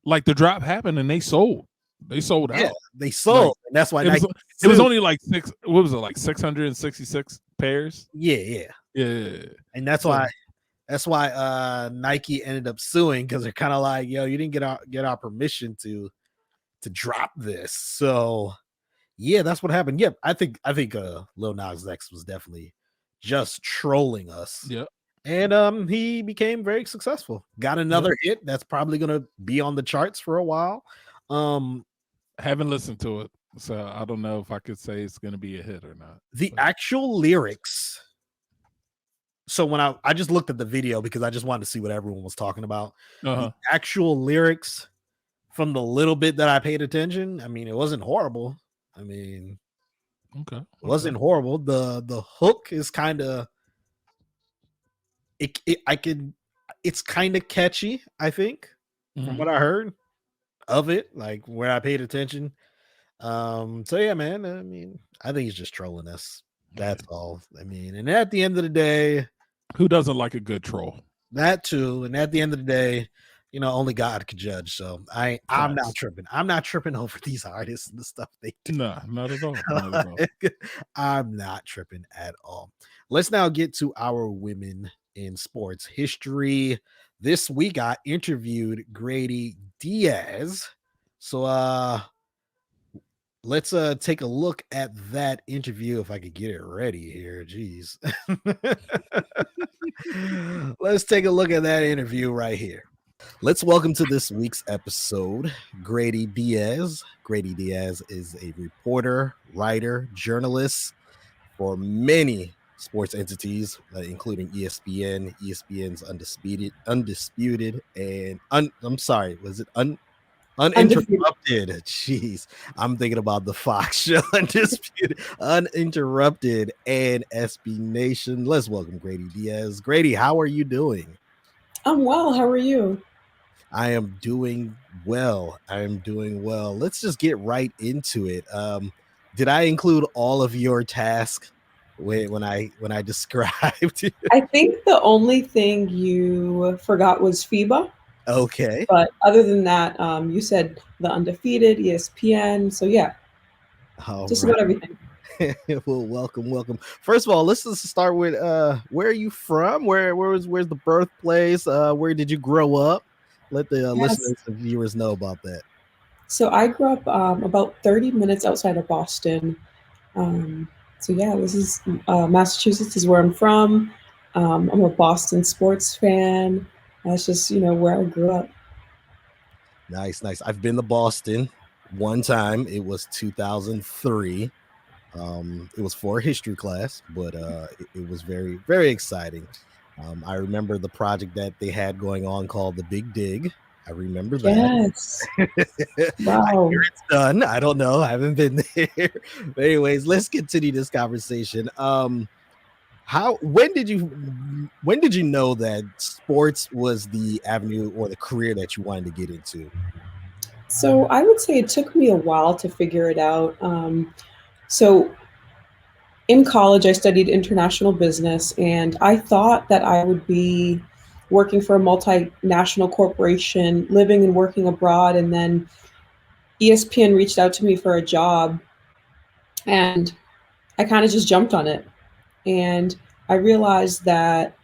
Speaker 3: like the drop happened and they sold. They sold out.
Speaker 1: Yeah, they sold. Like, and that's why
Speaker 3: it was only like 666 pairs.
Speaker 1: Yeah. And that's why Nike ended up suing, because they're kind of like, yo, you didn't get our permission to drop this. So yeah, that's what happened. Yep, I think Lil Nas X was definitely just trolling us.
Speaker 3: Yeah.
Speaker 1: And he became very successful. Got another hit that's probably gonna be on the charts for a while.
Speaker 3: Haven't listened to it, so I don't know if I could say it's gonna be a hit or not.
Speaker 1: The actual lyrics. So when I just looked at the video because I just wanted to see what everyone was talking about. The actual lyrics, from the little bit that I paid attention, I mean, it wasn't horrible. I mean, it wasn't horrible. The hook is kind of it's kind of catchy, I think, from what I heard of it, like where I paid attention. So yeah, man, I mean, I think he's just trolling us. That's all. I mean, and at the end of the day,
Speaker 3: who doesn't like a good troll?
Speaker 1: That too. And at the end of the day, you know, only God could judge. So I'm not tripping. I'm not tripping over these artists and the stuff they do.
Speaker 3: No, not at all. Not at all.
Speaker 1: I'm not tripping at all. Let's now get to our women in sports history. This week I interviewed Greydy Diaz. So let's take a look at that interview, if I could get it ready here. Jeez. Let's take a look at that interview right here. Let's welcome to this week's episode Greydy Diaz. Greydy Diaz is a reporter, writer, journalist for many sports entities, including ESPN, ESPN's Undefeated, and Uninterrupted. Jeez, I'm thinking about the Fox show. Undisputed, Uninterrupted, and SB Nation. Let's welcome Greydy Diaz. Greydy, how are you doing?
Speaker 8: I'm well. How are you?
Speaker 1: I am doing well. Let's just get right into it. Did I include all of your tasks when I described?
Speaker 8: I think the only thing you forgot was FIBA.
Speaker 1: Okay.
Speaker 8: But other than that, you said the Undefeated, ESPN. So yeah, just about everything.
Speaker 1: Well, welcome. First of all, let's just start with where are you from? Where's the birthplace? Where did you grow up? Let the listeners and viewers know about that.
Speaker 8: So I grew up about 30 minutes outside of Boston. So yeah, this is Massachusetts is where I'm from. I'm a Boston sports fan. That's just, where I grew up.
Speaker 1: Nice. I've been to Boston one time. It was 2003. It was for a history class, but it was very, very exciting. I remember the project that they had going on called the Big Dig. I remember that.
Speaker 8: Yes. Wow.
Speaker 1: I hear it's done. I don't know. I haven't been there. But anyways, let's continue this conversation. When did you know that sports was the avenue or the career that you wanted to get into?
Speaker 8: So I would say it took me a while to figure it out. So in college, I studied international business, and I thought that I would be working for a multinational corporation, living and working abroad. And then ESPN reached out to me for a job, and I kind of just jumped on it. And I realized that,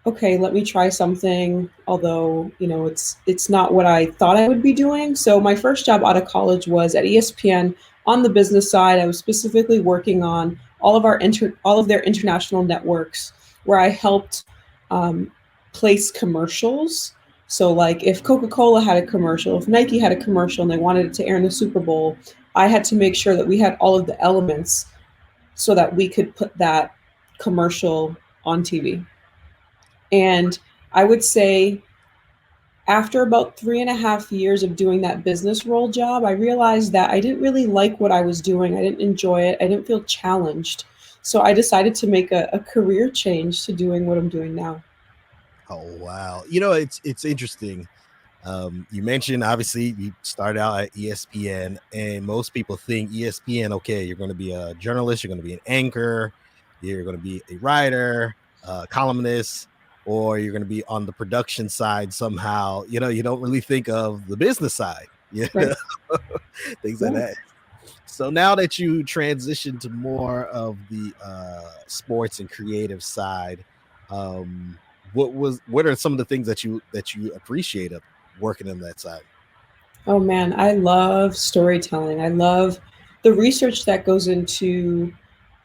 Speaker 8: okay, let me try something, although, it's not what I thought I would be doing. So my first job out of college was at ESPN on the business side. I was specifically working on all of their international networks, where I helped place commercials. So like if Coca-Cola had a commercial, if Nike had a commercial and they wanted it to air in the Super Bowl, I had to make sure that we had all of the elements so that we could put that commercial on TV. And I would say after about 3.5 years of doing that business role job, I realized that I didn't really like what I was doing. I didn't enjoy it. I didn't feel challenged. So I decided to make a career change to doing what I'm doing now.
Speaker 1: Oh, wow. It's interesting. You mentioned, obviously, you started out at ESPN, and most people think ESPN, okay, you're going to be a journalist, you're going to be an anchor, you're going to be a writer, columnist, or you're going to be on the production side somehow. You don't really think of the business side,
Speaker 8: Right.
Speaker 1: Things like that. So now that you transition to more of the sports and creative side, what are some of the things that you appreciate of working on that side?
Speaker 8: Oh man, I love storytelling. I love the research that goes into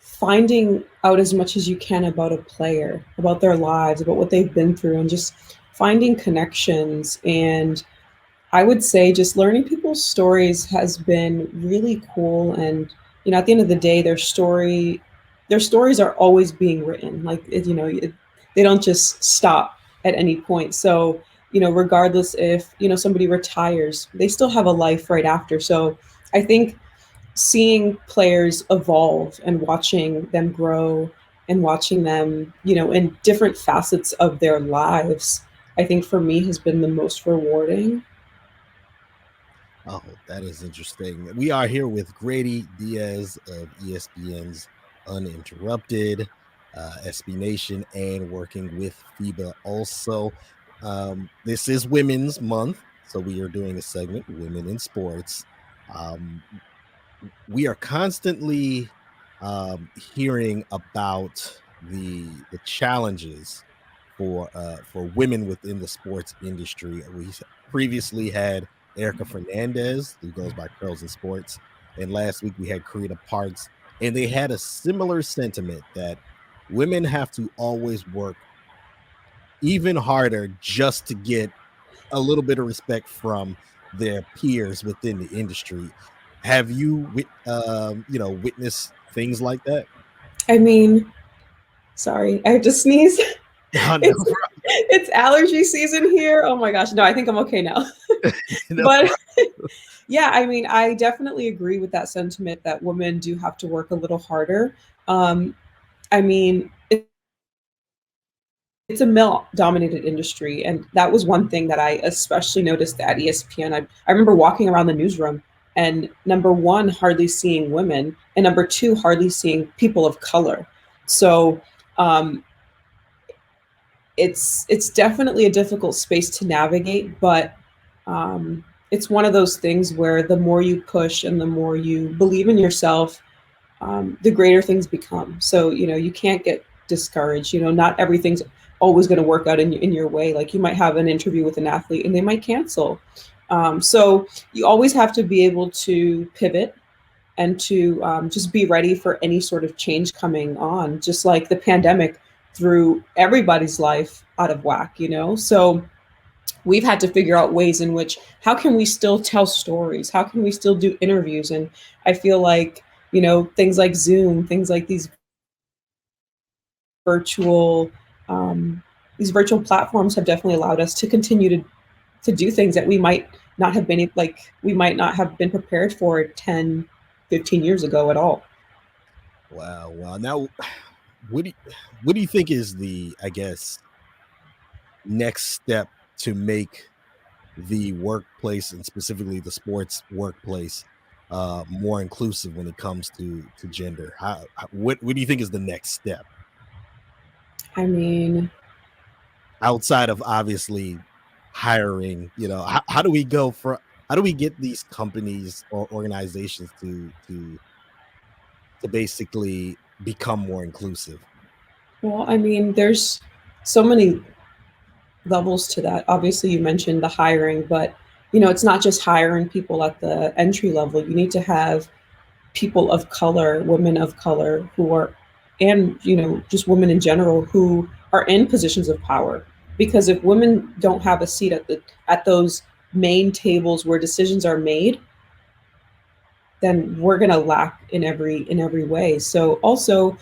Speaker 8: finding out as much as you can about a player, about their lives, about what they've been through, and just finding connections. And I would say just learning people's stories has been really cool. And, at the end of the day, their stories are always being written. Like, they don't just stop at any point. So, regardless if, somebody retires, they still have a life right after. So I think seeing players evolve and watching them grow and watching them, in different facets of their lives, I think for me has been the most rewarding.
Speaker 1: Oh, that is interesting. We are here with Greydy Diaz of ESPN's Uninterrupted, SB Nation, and working with FIBA also. This is Women's Month, so we are doing a segment, Women in Sports. We are constantly hearing about the challenges for women within the sports industry. We previously had Erica Fernandez, who goes by Curls in Sports, and last week we had Karita Parks, and they had a similar sentiment that women have to always work even harder just to get a little bit of respect from their peers within the industry. Have you witnessed things like that?
Speaker 8: I mean, sorry, I have to sneeze.
Speaker 1: Oh, no.
Speaker 8: It's allergy season here. Oh my gosh. No, I think I'm okay now. But yeah, I mean, I definitely agree with that sentiment that women do have to work a little harder. I mean, it's a male-dominated industry, and that was one thing that I especially noticed at ESPN. I remember walking around the newsroom, and number one, hardly seeing women, and number two, hardly seeing people of color. So it's definitely a difficult space to navigate, but it's one of those things where the more you push and the more you believe in yourself, the greater things become. So, you can't get discouraged. Not everything's always going to work out in your way. Like, you might have an interview with an athlete and they might cancel. So you always have to be able to pivot and to just be ready for any sort of change coming on, just like the pandemic threw everybody's life out of whack, So we've had to figure out ways in which, how can we still tell stories? How can we still do interviews? And I feel like, things like Zoom, things like virtual these virtual platforms have definitely allowed us to continue to do things that we might not have been prepared for 10, 15 years ago at all.
Speaker 1: Wow. Now, what do you think is the, I guess, next step to make the workplace, and specifically the sports workplace, more inclusive when it comes to gender? What do you think is the next step?
Speaker 8: I mean,
Speaker 1: outside of obviously hiring, how do we get these companies or organizations to basically become more inclusive?
Speaker 8: Well, I mean, there's so many levels to that. Obviously, you mentioned the hiring, but it's not just hiring people at the entry level. You need to have people of color, women of color and just women in general who are in positions of power. Because if women don't have a seat at those main tables where decisions are made, then we're going to lack in every way. So also,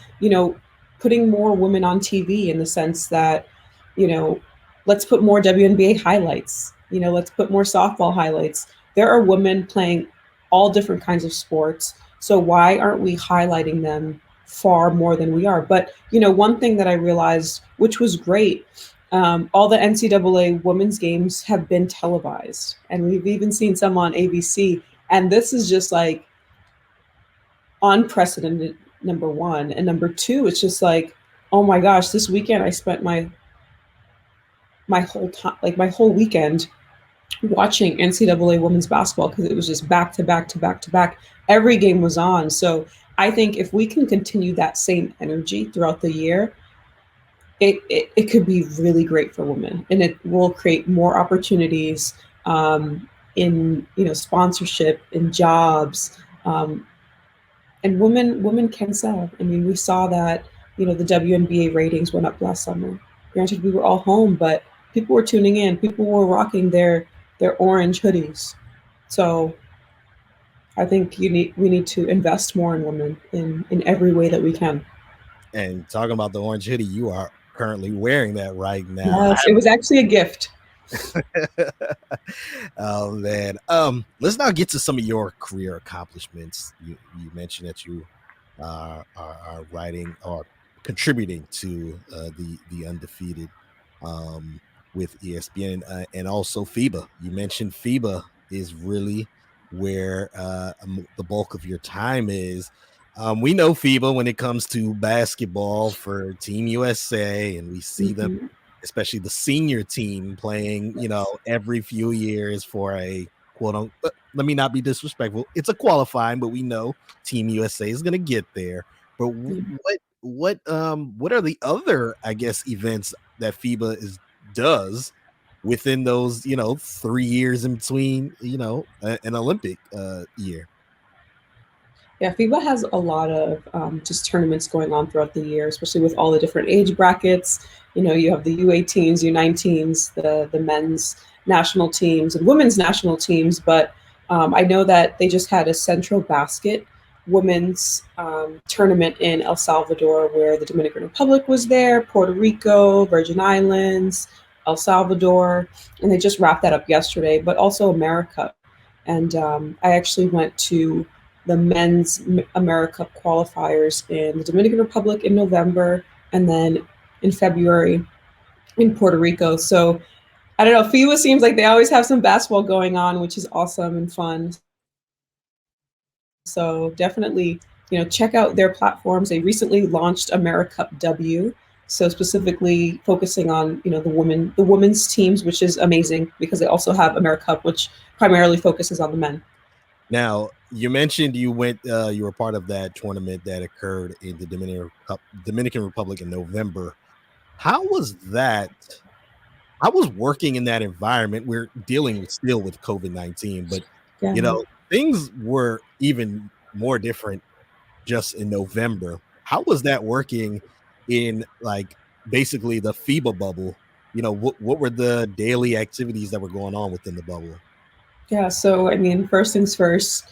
Speaker 8: putting more women on TV in the sense that, let's put more WNBA highlights, let's put more softball highlights. There are women playing all different kinds of sports. So why aren't we highlighting them far more than we are? But, one thing that I realized, which was great, all the NCAA women's games have been televised, and we've even seen some on ABC. And this is just like unprecedented, number one. And number two, it's just like, oh my gosh, this weekend I spent my whole weekend watching NCAA women's basketball, because it was just back to back to back to back. Every game was on. So I think if we can continue that same energy throughout the year, it could be really great for women, and it will create more opportunities in sponsorship, in jobs, and women can sell. I mean, we saw that the WNBA ratings went up last summer. Granted, we were all home, but people were tuning in. People were rocking their orange hoodies. So I think we need to invest more in women in every way that we can.
Speaker 1: And talking about the orange hoodie, you are currently wearing that right now.
Speaker 8: Yes, it was actually a gift.
Speaker 1: Oh man. Let's now get to some of your career accomplishments. You mentioned that you are writing or contributing to the Undefeated with ESPN and also FIBA. You mentioned FIBA is really where the bulk of your time is. We know FIBA when it comes to basketball for Team USA, and we see them, especially the senior team, playing, every few years for a quote unquote, let me not be disrespectful, it's a qualifying, but we know Team USA is going to get there. But what are the other, I guess, events that FIBA does within those 3 years in between an Olympic year?
Speaker 8: Yeah, FIBA has a lot of just tournaments going on throughout the year, especially with all the different age brackets. You have the U18s, U19s, the men's national teams and women's national teams. But I know that they just had a central basket women's tournament in El Salvador, where the Dominican Republic was there, Puerto Rico, Virgin Islands, El Salvador, and they just wrapped that up yesterday, but also America. And I actually went to the men's America qualifiers in the Dominican Republic in November, and then in February in Puerto Rico. So I don't know, FIBA seems like they always have some basketball going on, which is awesome and fun. So definitely, check out their platforms. They recently launched AmeriCup W, so specifically focusing on the women's teams, which is amazing because they also have AmeriCup, which primarily focuses on the men.
Speaker 1: Now, you mentioned you were part of that tournament that occurred in the Dominican Republic in November. How was that? I was working in that environment. We're dealing still with COVID-19, but things were even more different just in November. How was that working in basically the FIBA bubble? What were the daily activities that were going on within the bubble?
Speaker 8: Yeah, so first things first,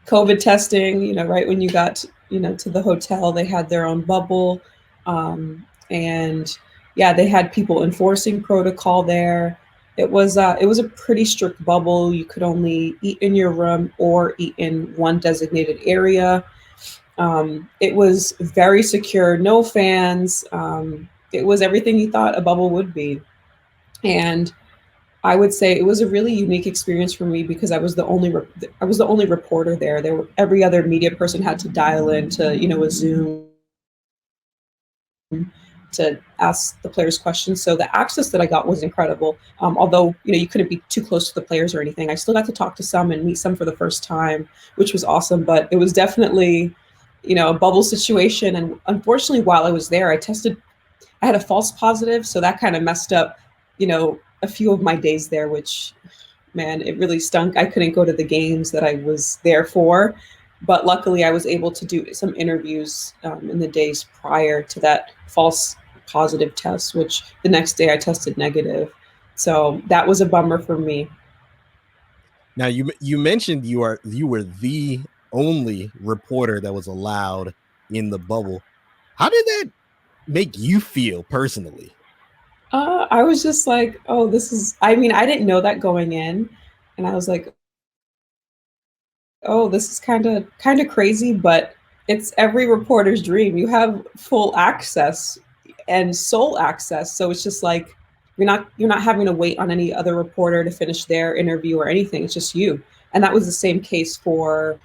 Speaker 8: COVID testing, right when you got, to the hotel, they had their own bubble. And yeah, they had people enforcing protocol there. It was a pretty strict bubble. You could only eat in your room or eat in one designated area. It was very secure, no fans. It was everything you thought a bubble would be. And I would say it was a really unique experience for me because I was the only reporter there. Every other media person had to dial into a Zoom to ask the players questions. So the access that I got was incredible. Although you couldn't be too close to the players or anything, I still got to talk to some and meet some for the first time, which was awesome. But it was definitely a bubble situation. And unfortunately, while I was there, I had a false positive, so that kind of messed up a few of my days there, which, man, it really stunk. I couldn't go to the games that I was there for, but luckily I was able to do some interviews in the days prior to that false positive test, which the next day I tested negative. So that was a bummer for me.
Speaker 1: Now you mentioned you were the only reporter that was allowed in the bubble. How did that make you feel personally?
Speaker 8: I was just like, oh, I didn't know that going in. And I was like, oh, this is kind of crazy, but it's every reporter's dream. You have full access and sole access. So it's just like, you're not having to wait on any other reporter to finish their interview or anything. It's just you. And that was the same case for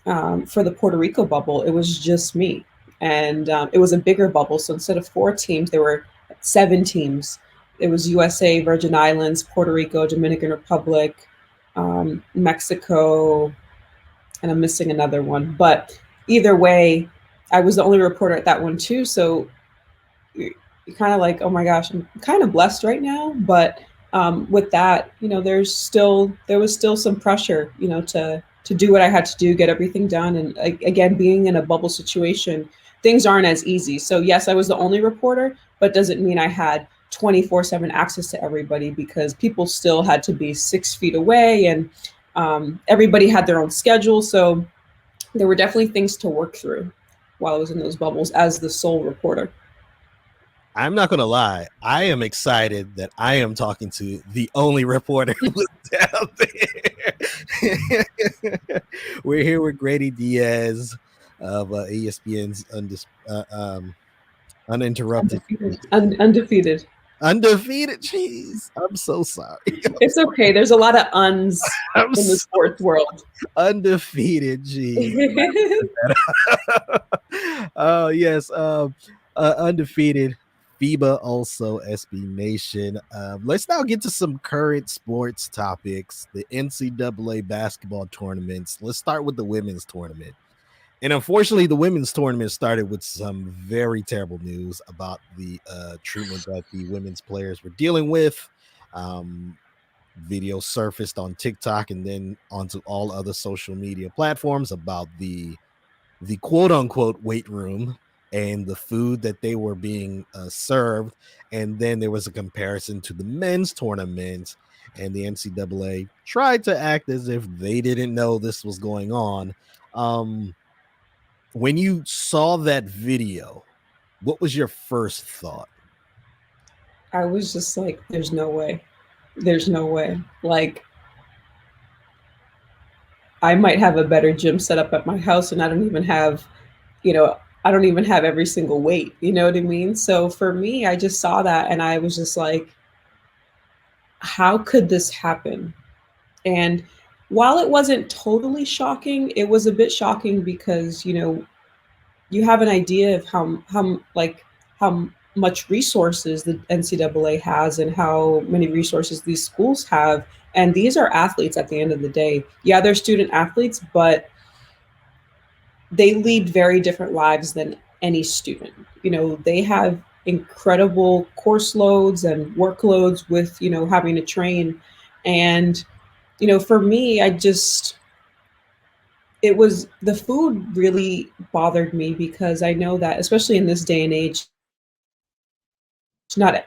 Speaker 8: the Puerto Rico bubble. It was just me. And it was a bigger bubble. So instead of 4 teams, there were 7 teams. It was USA, Virgin Islands, Puerto Rico, Dominican Republic, Mexico, and I'm missing another one. But either way, I was the only reporter at that one too. So you're kind of like, oh my gosh, I'm kind of blessed right now. But with that, there was still some pressure, to do what I had to do, get everything done. And again, being in a bubble situation, things aren't as easy. So yes, I was the only reporter, but doesn't mean I had 24/7 access to everybody, because people still had to be 6 feet away, and everybody had their own schedule. So there were definitely things to work through while I was in those bubbles as the sole reporter.
Speaker 1: I'm not going to lie. I am excited that I am talking to the only reporter who was down there. We're here with Greydy Diaz of ESPN's Uninterrupted.
Speaker 8: Undefeated.
Speaker 1: Undefeated. Jeez, I'm so sorry.
Speaker 8: It's okay. There's a lot of uns in the sports world.
Speaker 1: Undefeated. Jeez. Oh, yes. Undefeated. FIBA, also SB Nation. Let's now get to some current sports topics. The NCAA basketball tournaments. Let's start with the women's tournament. And unfortunately, the women's tournament started with some very terrible news about the treatment that the women's players were dealing with. Video surfaced on TikTok and then onto all other social media platforms about the quote unquote weight room and the food that they were being served. And then there was a comparison to the men's tournament, and the NCAA tried to act as if they didn't know this was going on. When you saw that video, what was your first thought?
Speaker 8: I was just like, there's no way. There's no way. Like, I might have a better gym set up at my house, and I don't even have, I don't even have every single weight. You know what I mean? So for me, I just saw that and I was just like, how could this happen? And while it wasn't totally shocking, it was a bit shocking because, you have an idea of how much resources the NCAA has and how many resources these schools have. And these are athletes at the end of the day. Yeah, they're student athletes, but they lead very different lives than any student. They have incredible course loads and workloads with, having to train. And, for me, it was the food really bothered me because I know that, especially in this day and age, not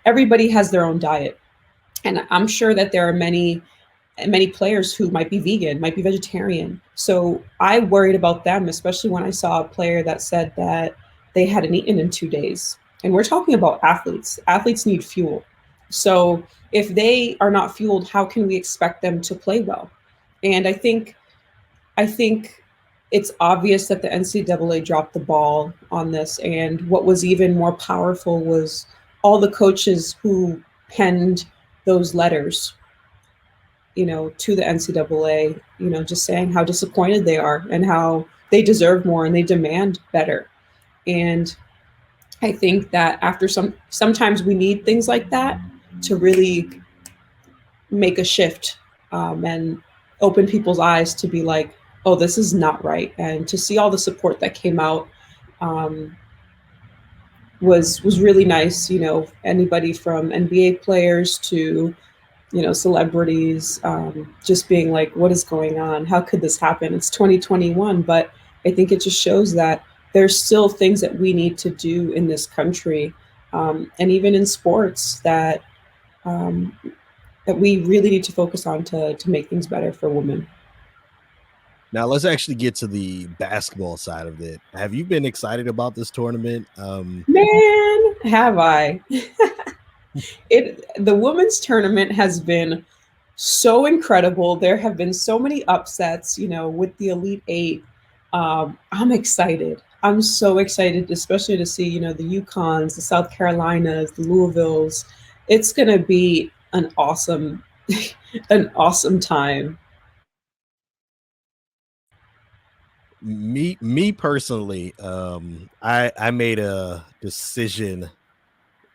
Speaker 8: everybody has their own diet. And I'm sure that there are many players who might be vegan, might be vegetarian. So I worried about them, especially when I saw a player that said that they hadn't eaten in 2 days. And we're talking about athletes. Athletes need fuel. So if they are not fueled, how can we expect them to play well? And I think it's obvious that the NCAA dropped the ball on this. And what was even more powerful was all the coaches who penned those letters, to the NCAA, just saying how disappointed they are and how they deserve more and they demand better. And I think that sometimes we need things like that to really make a shift and open people's eyes to be like, oh, this is not right. And to see all the support that came out was really nice. Anybody from NBA players to, celebrities, just being like, what is going on? How could this happen? It's 2021, but I think it just shows that there's still things that we need to do in this country, and even in sports that we really need to focus on to make things better for women.
Speaker 1: Now let's actually get to the basketball side of it. Have you been excited about this tournament?
Speaker 8: Man, have I? The women's tournament has been so incredible. There have been so many upsets, with the Elite Eight. I'm excited. I'm so excited, especially to see, the UConns, the South Carolinas, the Louisvilles. It's going to be an awesome time.
Speaker 1: Me personally, I made a decision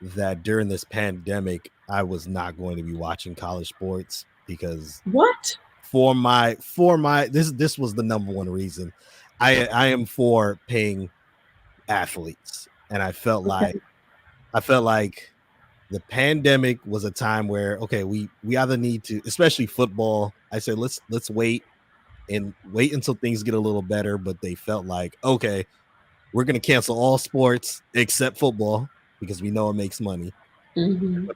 Speaker 1: that during this pandemic I was not going to be watching college sports because
Speaker 8: what
Speaker 1: for my this was the number one reason. I am for paying athletes, and I felt like the pandemic was a time where we either need to, especially football. I said let's wait until things get a little better, but they felt like we're going to cancel all sports except football because we know it makes money.
Speaker 8: Mm-hmm.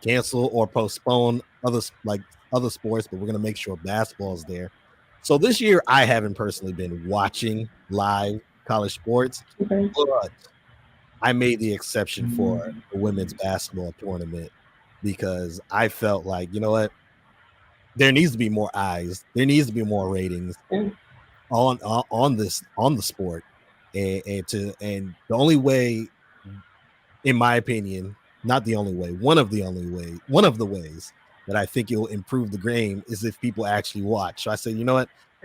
Speaker 1: Cancel or postpone other sports, but we're going to make sure basketball is there. So this year I haven't personally been watching live college sports, but I made the exception for the women's basketball tournament because I felt like, there needs to be more eyes. There needs to be more ratings on the sport, and the only way, in my opinion, not the only way, one of the ways that I think it will improve the game is if people actually watch. So I said,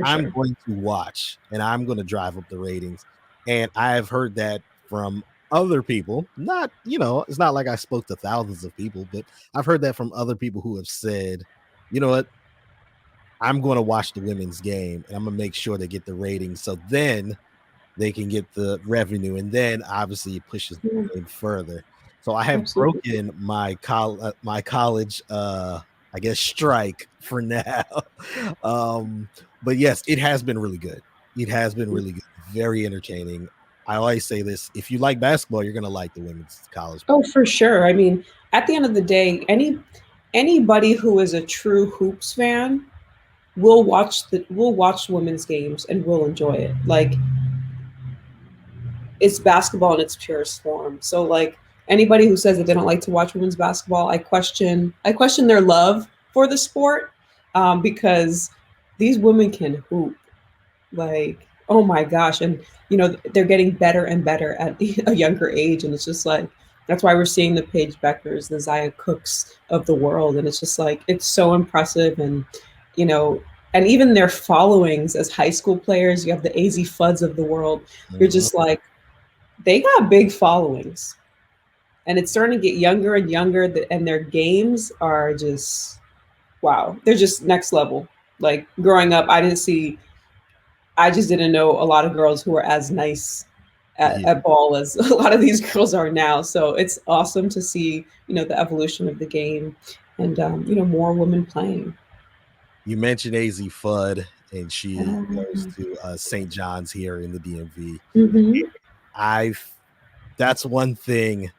Speaker 1: I'm going to watch and I'm going to drive up the ratings. And I've heard that from other people, not, it's not like I spoke to thousands of people, but I've heard that from other people who have said, I'm going to watch the women's game and I'm going to make sure they get the ratings. So then they can get the revenue. And then obviously it pushes the game further. So I have broken my college, I guess, strike for now. But yes, it has been really good. It has been really good. Very entertaining. I always say this: if you like basketball, you're going to like the women's college.
Speaker 8: Oh, for sure. I mean, at the end of the day, anybody who is a true hoops fan will watch women's games and will enjoy it. Like, it's basketball in its purest form. So like anybody who says that they don't like to watch women's basketball, I question their love for the sport, because these women can hoop. Like, oh my gosh. And, they're getting better and better at a younger age. And it's just like, that's why we're seeing the Paige Beckers, the Zaya Cooks of the world. And it's just like, it's so impressive. And, and even their followings as high school players, you have the AZ Fuds of the world. You're just like, they got big followings. And it's starting to get younger and younger. And their games are just, wow. They're just next level. Like growing up, I just didn't know a lot of girls who were as nice at ball as a lot of these girls are now. So it's awesome to see, the evolution of the game and, more women playing.
Speaker 1: You mentioned AZ Fudd, and she goes to St. John's here in the DMV.
Speaker 8: Mm-hmm.
Speaker 1: That's one thing.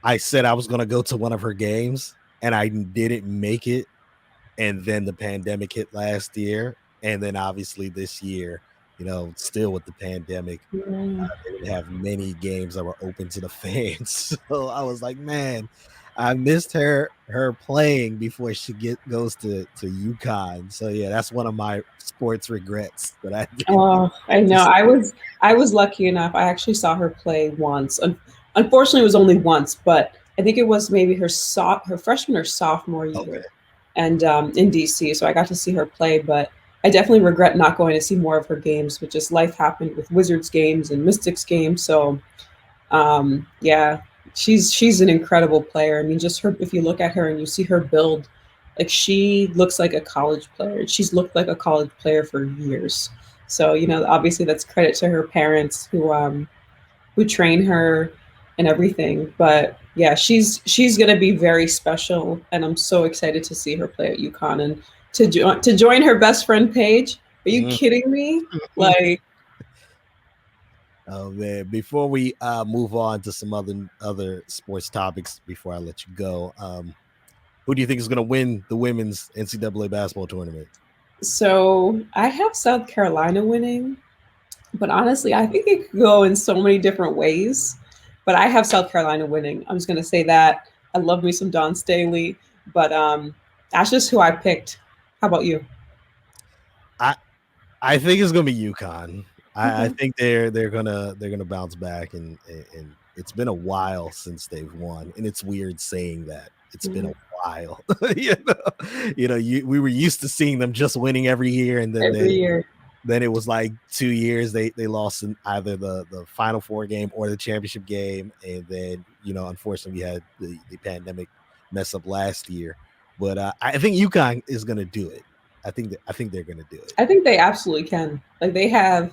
Speaker 1: I said I was going to go to one of her games, and I didn't make it. And then the pandemic hit last year. And then obviously this year, still with the pandemic, they didn't have many games that were open to the fans. So I was like, man, I missed her playing before she goes to UConn. So yeah, that's one of my sports regrets that I did.
Speaker 8: Oh, I know. I was lucky enough. I actually saw her play once. Unfortunately, it was only once, but I think it was maybe her freshman or sophomore year,
Speaker 1: Okay.
Speaker 8: And in DC. So I got to see her play, but I definitely regret not going to see more of her games. But just life happened with Wizards games and Mystics games. So yeah, she's an incredible player. I mean, just her, if you look at her and you see her build, like she looks like a college player. She's looked like a college player for years. So, obviously that's credit to her parents who train her and everything. But yeah, she's going to be very special. And I'm so excited to see her play at UConn and to join her best friend Paige. Are you kidding me? Like,
Speaker 1: oh man! Before we move on to some other sports topics, before I let you go, who do you think is going to win the women's NCAA basketball tournament?
Speaker 8: So I have South Carolina winning, but honestly, I think it could go in so many different ways. But I have South Carolina winning. I'm just going to say that. I love me some Dawn Staley, but that's just who I picked. How about you?
Speaker 1: I think it's going to be UConn. I think they're gonna bounce back, and it's been a while since they've won, and it's weird saying that it's been a while. We were used to seeing them just winning every year, and then then it was like 2 years they lost in either the Final Four game or the championship game, and then unfortunately we had the pandemic mess up last year. But I think UConn is gonna do it. I think they're gonna do it.
Speaker 8: I think they absolutely can. Like they have.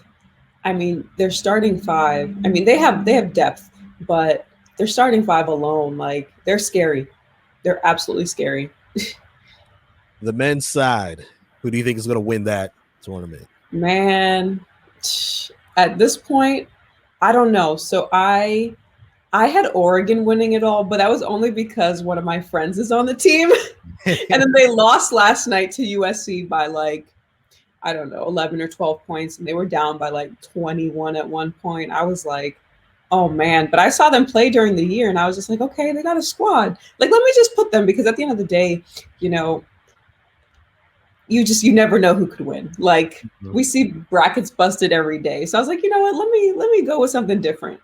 Speaker 8: I mean, their starting five. I mean, they have depth, but their starting five alone, like they're scary. They're absolutely scary.
Speaker 1: The men's side, who do you think is going to win that tournament?
Speaker 8: Man, at this point, I don't know. So I had Oregon winning it all, but that was only because one of my friends is on the team, and then they lost last night to USC by like, I don't know, 11 or 12 points. And they were down by like 21 at one point. I was like, oh man. But I saw them play during the year and I was just like, okay, they got a squad. Like, let me just put them, because at the end of the day, you never know who could win. Like we see brackets busted every day. So I was like, you know what, let me go with something different.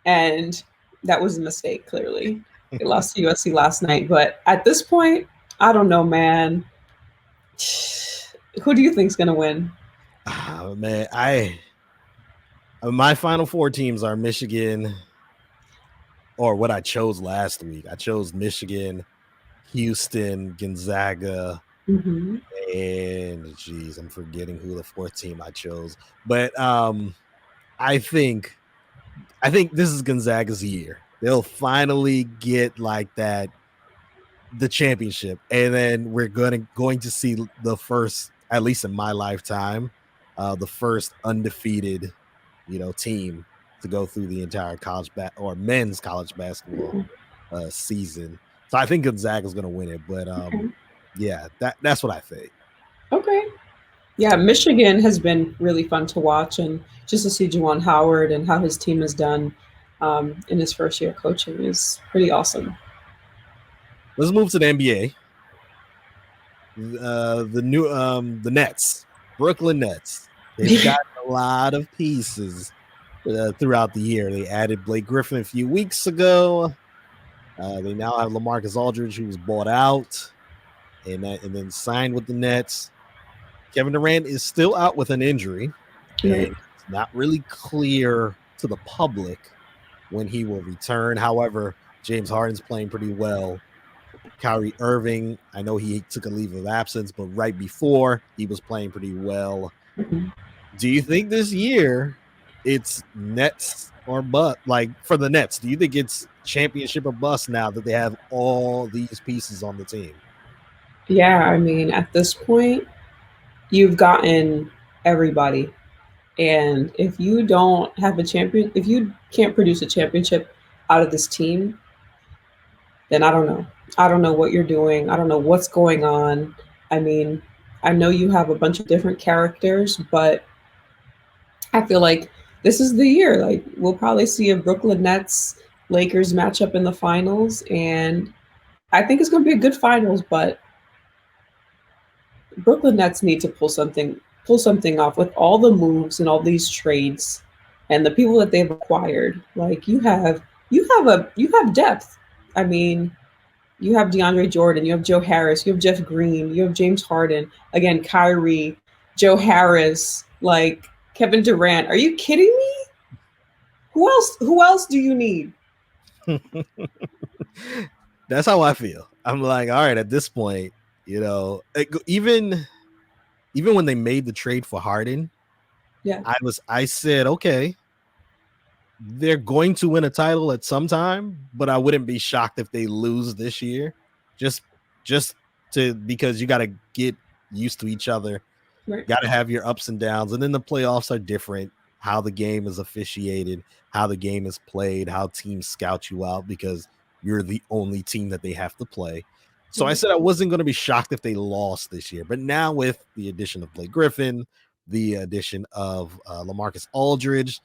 Speaker 8: And that was a mistake, clearly. They lost to USC last night. But at this point, I don't know, man. Who do you think is going to win?
Speaker 1: Oh, man, my Final Four teams are Michigan, or what I chose last week. I chose Michigan, Houston, Gonzaga, and geez, I'm forgetting who the fourth team I chose. But I think this is Gonzaga's year. They'll finally get like that, the championship, and then we're going to see the first, at least in my lifetime, the first undefeated, team to go through the entire men's college basketball season. So I think Gonzaga is going to win it, but yeah, that's what I think.
Speaker 8: Okay. Yeah, Michigan has been really fun to watch, and just to see Juwan Howard and how his team has done in his first year coaching is pretty awesome.
Speaker 1: Let's move to the NBA. The Nets, Brooklyn Nets. They've got a lot of pieces throughout the year. They added Blake Griffin a few weeks ago. They now have LaMarcus Aldridge, who was bought out and then signed with the Nets. Kevin Durant is still out with an injury, and it's not really clear to the public when he will return. However, James Harden's playing pretty well. Kyrie Irving, I know he took a leave of absence, but right before he was playing pretty well.
Speaker 8: Mhm.
Speaker 1: Do you think this year it's Nets or bust? Like for the Nets, do you think it's championship or bust now that they have all these pieces on the team?
Speaker 8: Yeah, I mean, at this point, you've gotten everybody. And if you don't have a champion, if you can't produce a championship out of this team, then I don't know. I don't know what you're doing. I don't know what's going on. I mean, I know you have a bunch of different characters, but I feel like this is the year. Like we'll probably see a Brooklyn Nets Lakers matchup in the finals, and I think it's going to be a good finals. But Brooklyn Nets need to pull something off with all the moves and all these trades and the people that they've acquired. Like you have depth. I mean, you have DeAndre Jordan, you have Joe Harris, you have Jeff Green, you have James Harden, again, Kyrie, Joe Harris, like Kevin Durant. Are you kidding me? Who else do you need?
Speaker 1: That's how I feel. I'm like, all right, at this point, you know, even when they made the trade for Harden,
Speaker 8: Yeah.
Speaker 1: I said, okay, they're going to win a title at some time, but I wouldn't be shocked if they lose this year. Just because you got to get used to each other.
Speaker 8: Right.
Speaker 1: Got to have your ups and downs, and then the playoffs are different. How the game is officiated, how the game is played, how teams scout you out because you're the only team that they have to play. So I said I wasn't going to be shocked if they lost this year, but now with the addition of Blake Griffin, the addition of LaMarcus Aldridge,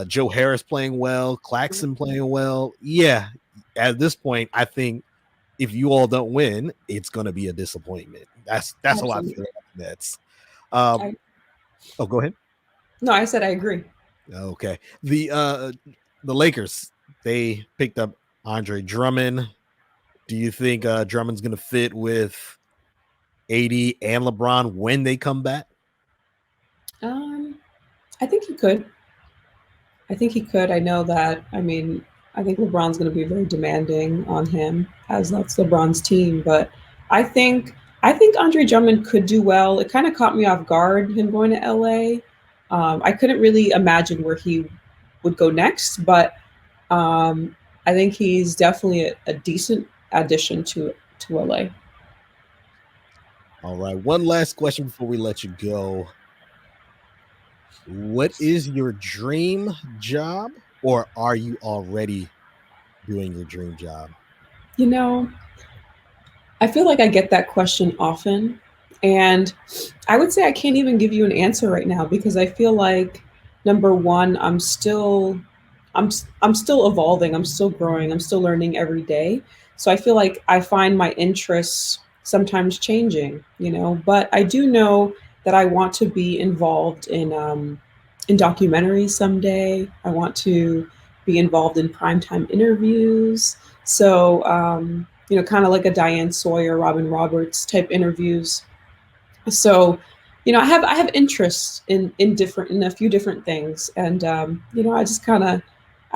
Speaker 1: Joe Harris playing well, Claxton playing well. Yeah, at this point, I think if you all don't win, it's going to be a disappointment. That's how I feel about the Nets. Go ahead.
Speaker 8: No, I said I agree.
Speaker 1: Okay. The Lakers, they picked up Andre Drummond. Do you think Drummond's going to fit with AD and LeBron when they come back?
Speaker 8: I think he could. I know that. I mean, I think LeBron's going to be very demanding on him, as that's LeBron's team. But I think Andre Drummond could do well. It kind of caught me off guard, him going to LA. I couldn't really imagine where he would go next, but I think he's definitely a decent addition to LA.
Speaker 1: All right. One last question before we let you go. What is your dream job, or are you already doing your dream job?
Speaker 8: You know, I feel like I get that question often, and I would say I can't even give you an answer right now because I feel like, number one, I'm still evolving, I'm still growing, I'm still learning every day. So I feel like I find my interests sometimes changing, you know, but I do know that I want to be involved in documentaries someday. I want to be involved in primetime interviews. So, you know, kind of like a Diane Sawyer, Robin Roberts type interviews. So, you know, I have interests in a few different things, and you know, I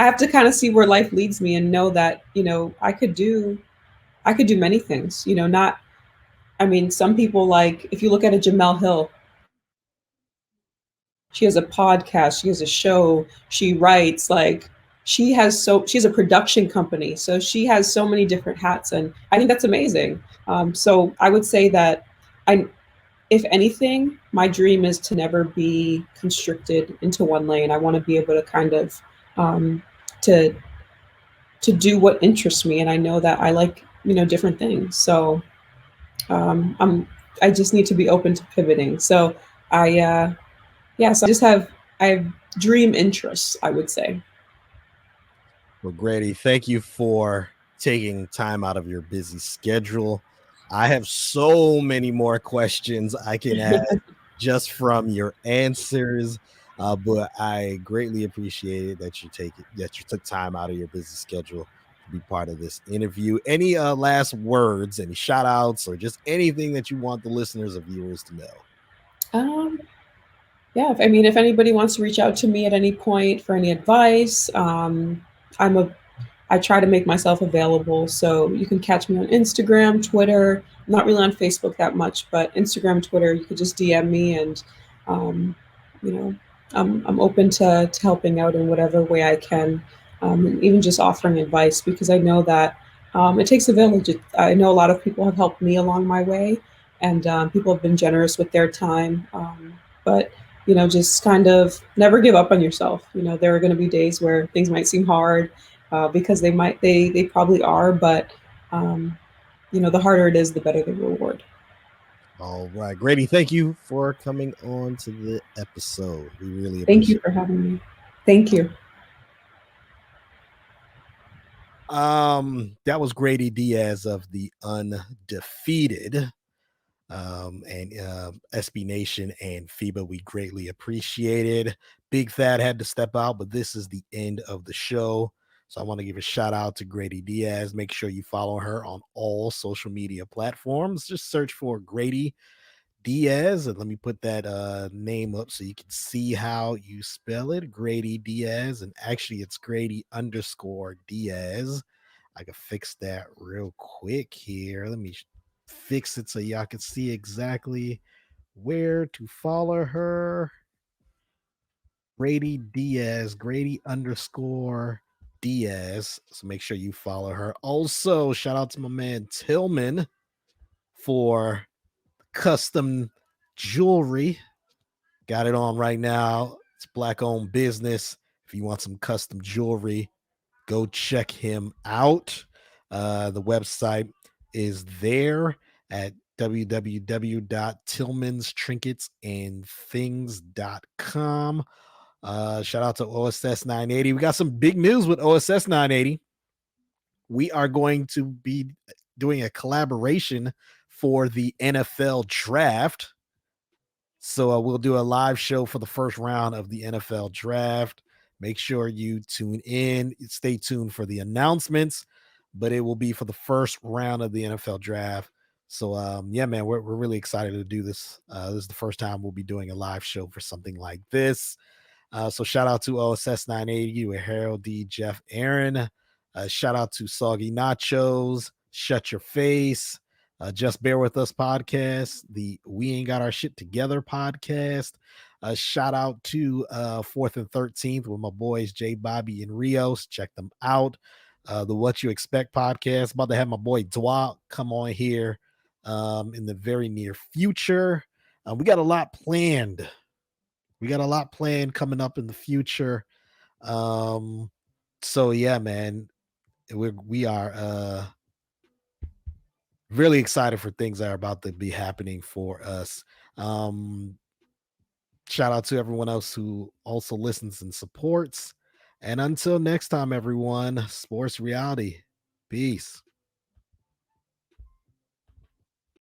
Speaker 8: have to kind of see where life leads me and know that, you know, I could do many things. You know, some people, like if you look at a Jamel Hill. She has a podcast, she has a show, she writes, like she has a production company. So she has so many different hats, and I think that's amazing. So I would say that if anything, my dream is to never be constricted into one lane. I want to be able to kind of to do what interests me. And I know that I like, you know, different things. So I just need to be open to pivoting. So So I have dream interests, I would say.
Speaker 1: Well, Grady, thank you for taking time out of your busy schedule. I have so many more questions I can ask just from your answers, but I greatly appreciate it that you took time out of your busy schedule to be part of this interview. Any last words, any shout outs, or just anything that you want the listeners or viewers to know?
Speaker 8: Yeah, if anybody wants to reach out to me at any point for any advice, I try to make myself available. So you can catch me on Instagram, Twitter. I'm not really on Facebook that much, but Instagram, Twitter, you could just DM me, and you know, I'm open to helping out in whatever way I can, and even just offering advice, because I know that it takes a village. I know a lot of people have helped me along my way, and people have been generous with their time. But just kind of never give up on yourself. There are going to be days where things might seem hard, because they probably are, but the harder it is, the better the reward.
Speaker 1: All right, Grady, thank you for coming on to the episode. We really appreciate it.
Speaker 8: Thank you for having me. Thank you.
Speaker 1: That was Greydy Diaz of the Undefeated, and SB Nation and FIBA. We greatly appreciated. BigThad had to step out, but this is the end of the show. So I want to give a shout out to Greydy Diaz. Make sure you follow her on all social media platforms. Just search for Greydy Diaz, and let me put that name up so you can see how you spell it. Greydy Diaz, and actually it's Grady_Diaz. I can fix that real quick here. Let me fix it so y'all can see exactly where to follow her. Greydy Diaz, Grady_Diaz. So make sure you follow her. Also, shout out to my man Tillman for custom jewelry. Got it on right now. It's black owned business. If you want some custom jewelry, go check him out. The website is there at www.tillmanstrinketsandthings.com. Shout out to OSS 980. We got some big news with OSS 980. We are going to be doing a collaboration for the NFL draft. So we'll do a live show for the first round of the NFL draft. Make sure you tune in. Stay tuned for the announcements, but it will be for the first round of the NFL draft. So yeah, man, we're really excited to do this. This is the first time we'll be doing a live show for something like this. So shout out to OSS 980 with Harold D, Jeff, Aaron. Shout out to Soggy Nachos, Shut Your Face, Just Bear With Us podcast, the We Ain't Got Our Shit Together podcast. Shout out to 4th and 13th with my boys Jay, Bobby, and Rios. Check them out. The What You Expect podcast. About to have my boy Dwa come on here in the very near future. We got a lot planned. Coming up in the future. So yeah, man, we are really excited for things that are about to be happening for us. Shout out to everyone else who also listens and supports. And until next time, everyone, sports reality. Peace.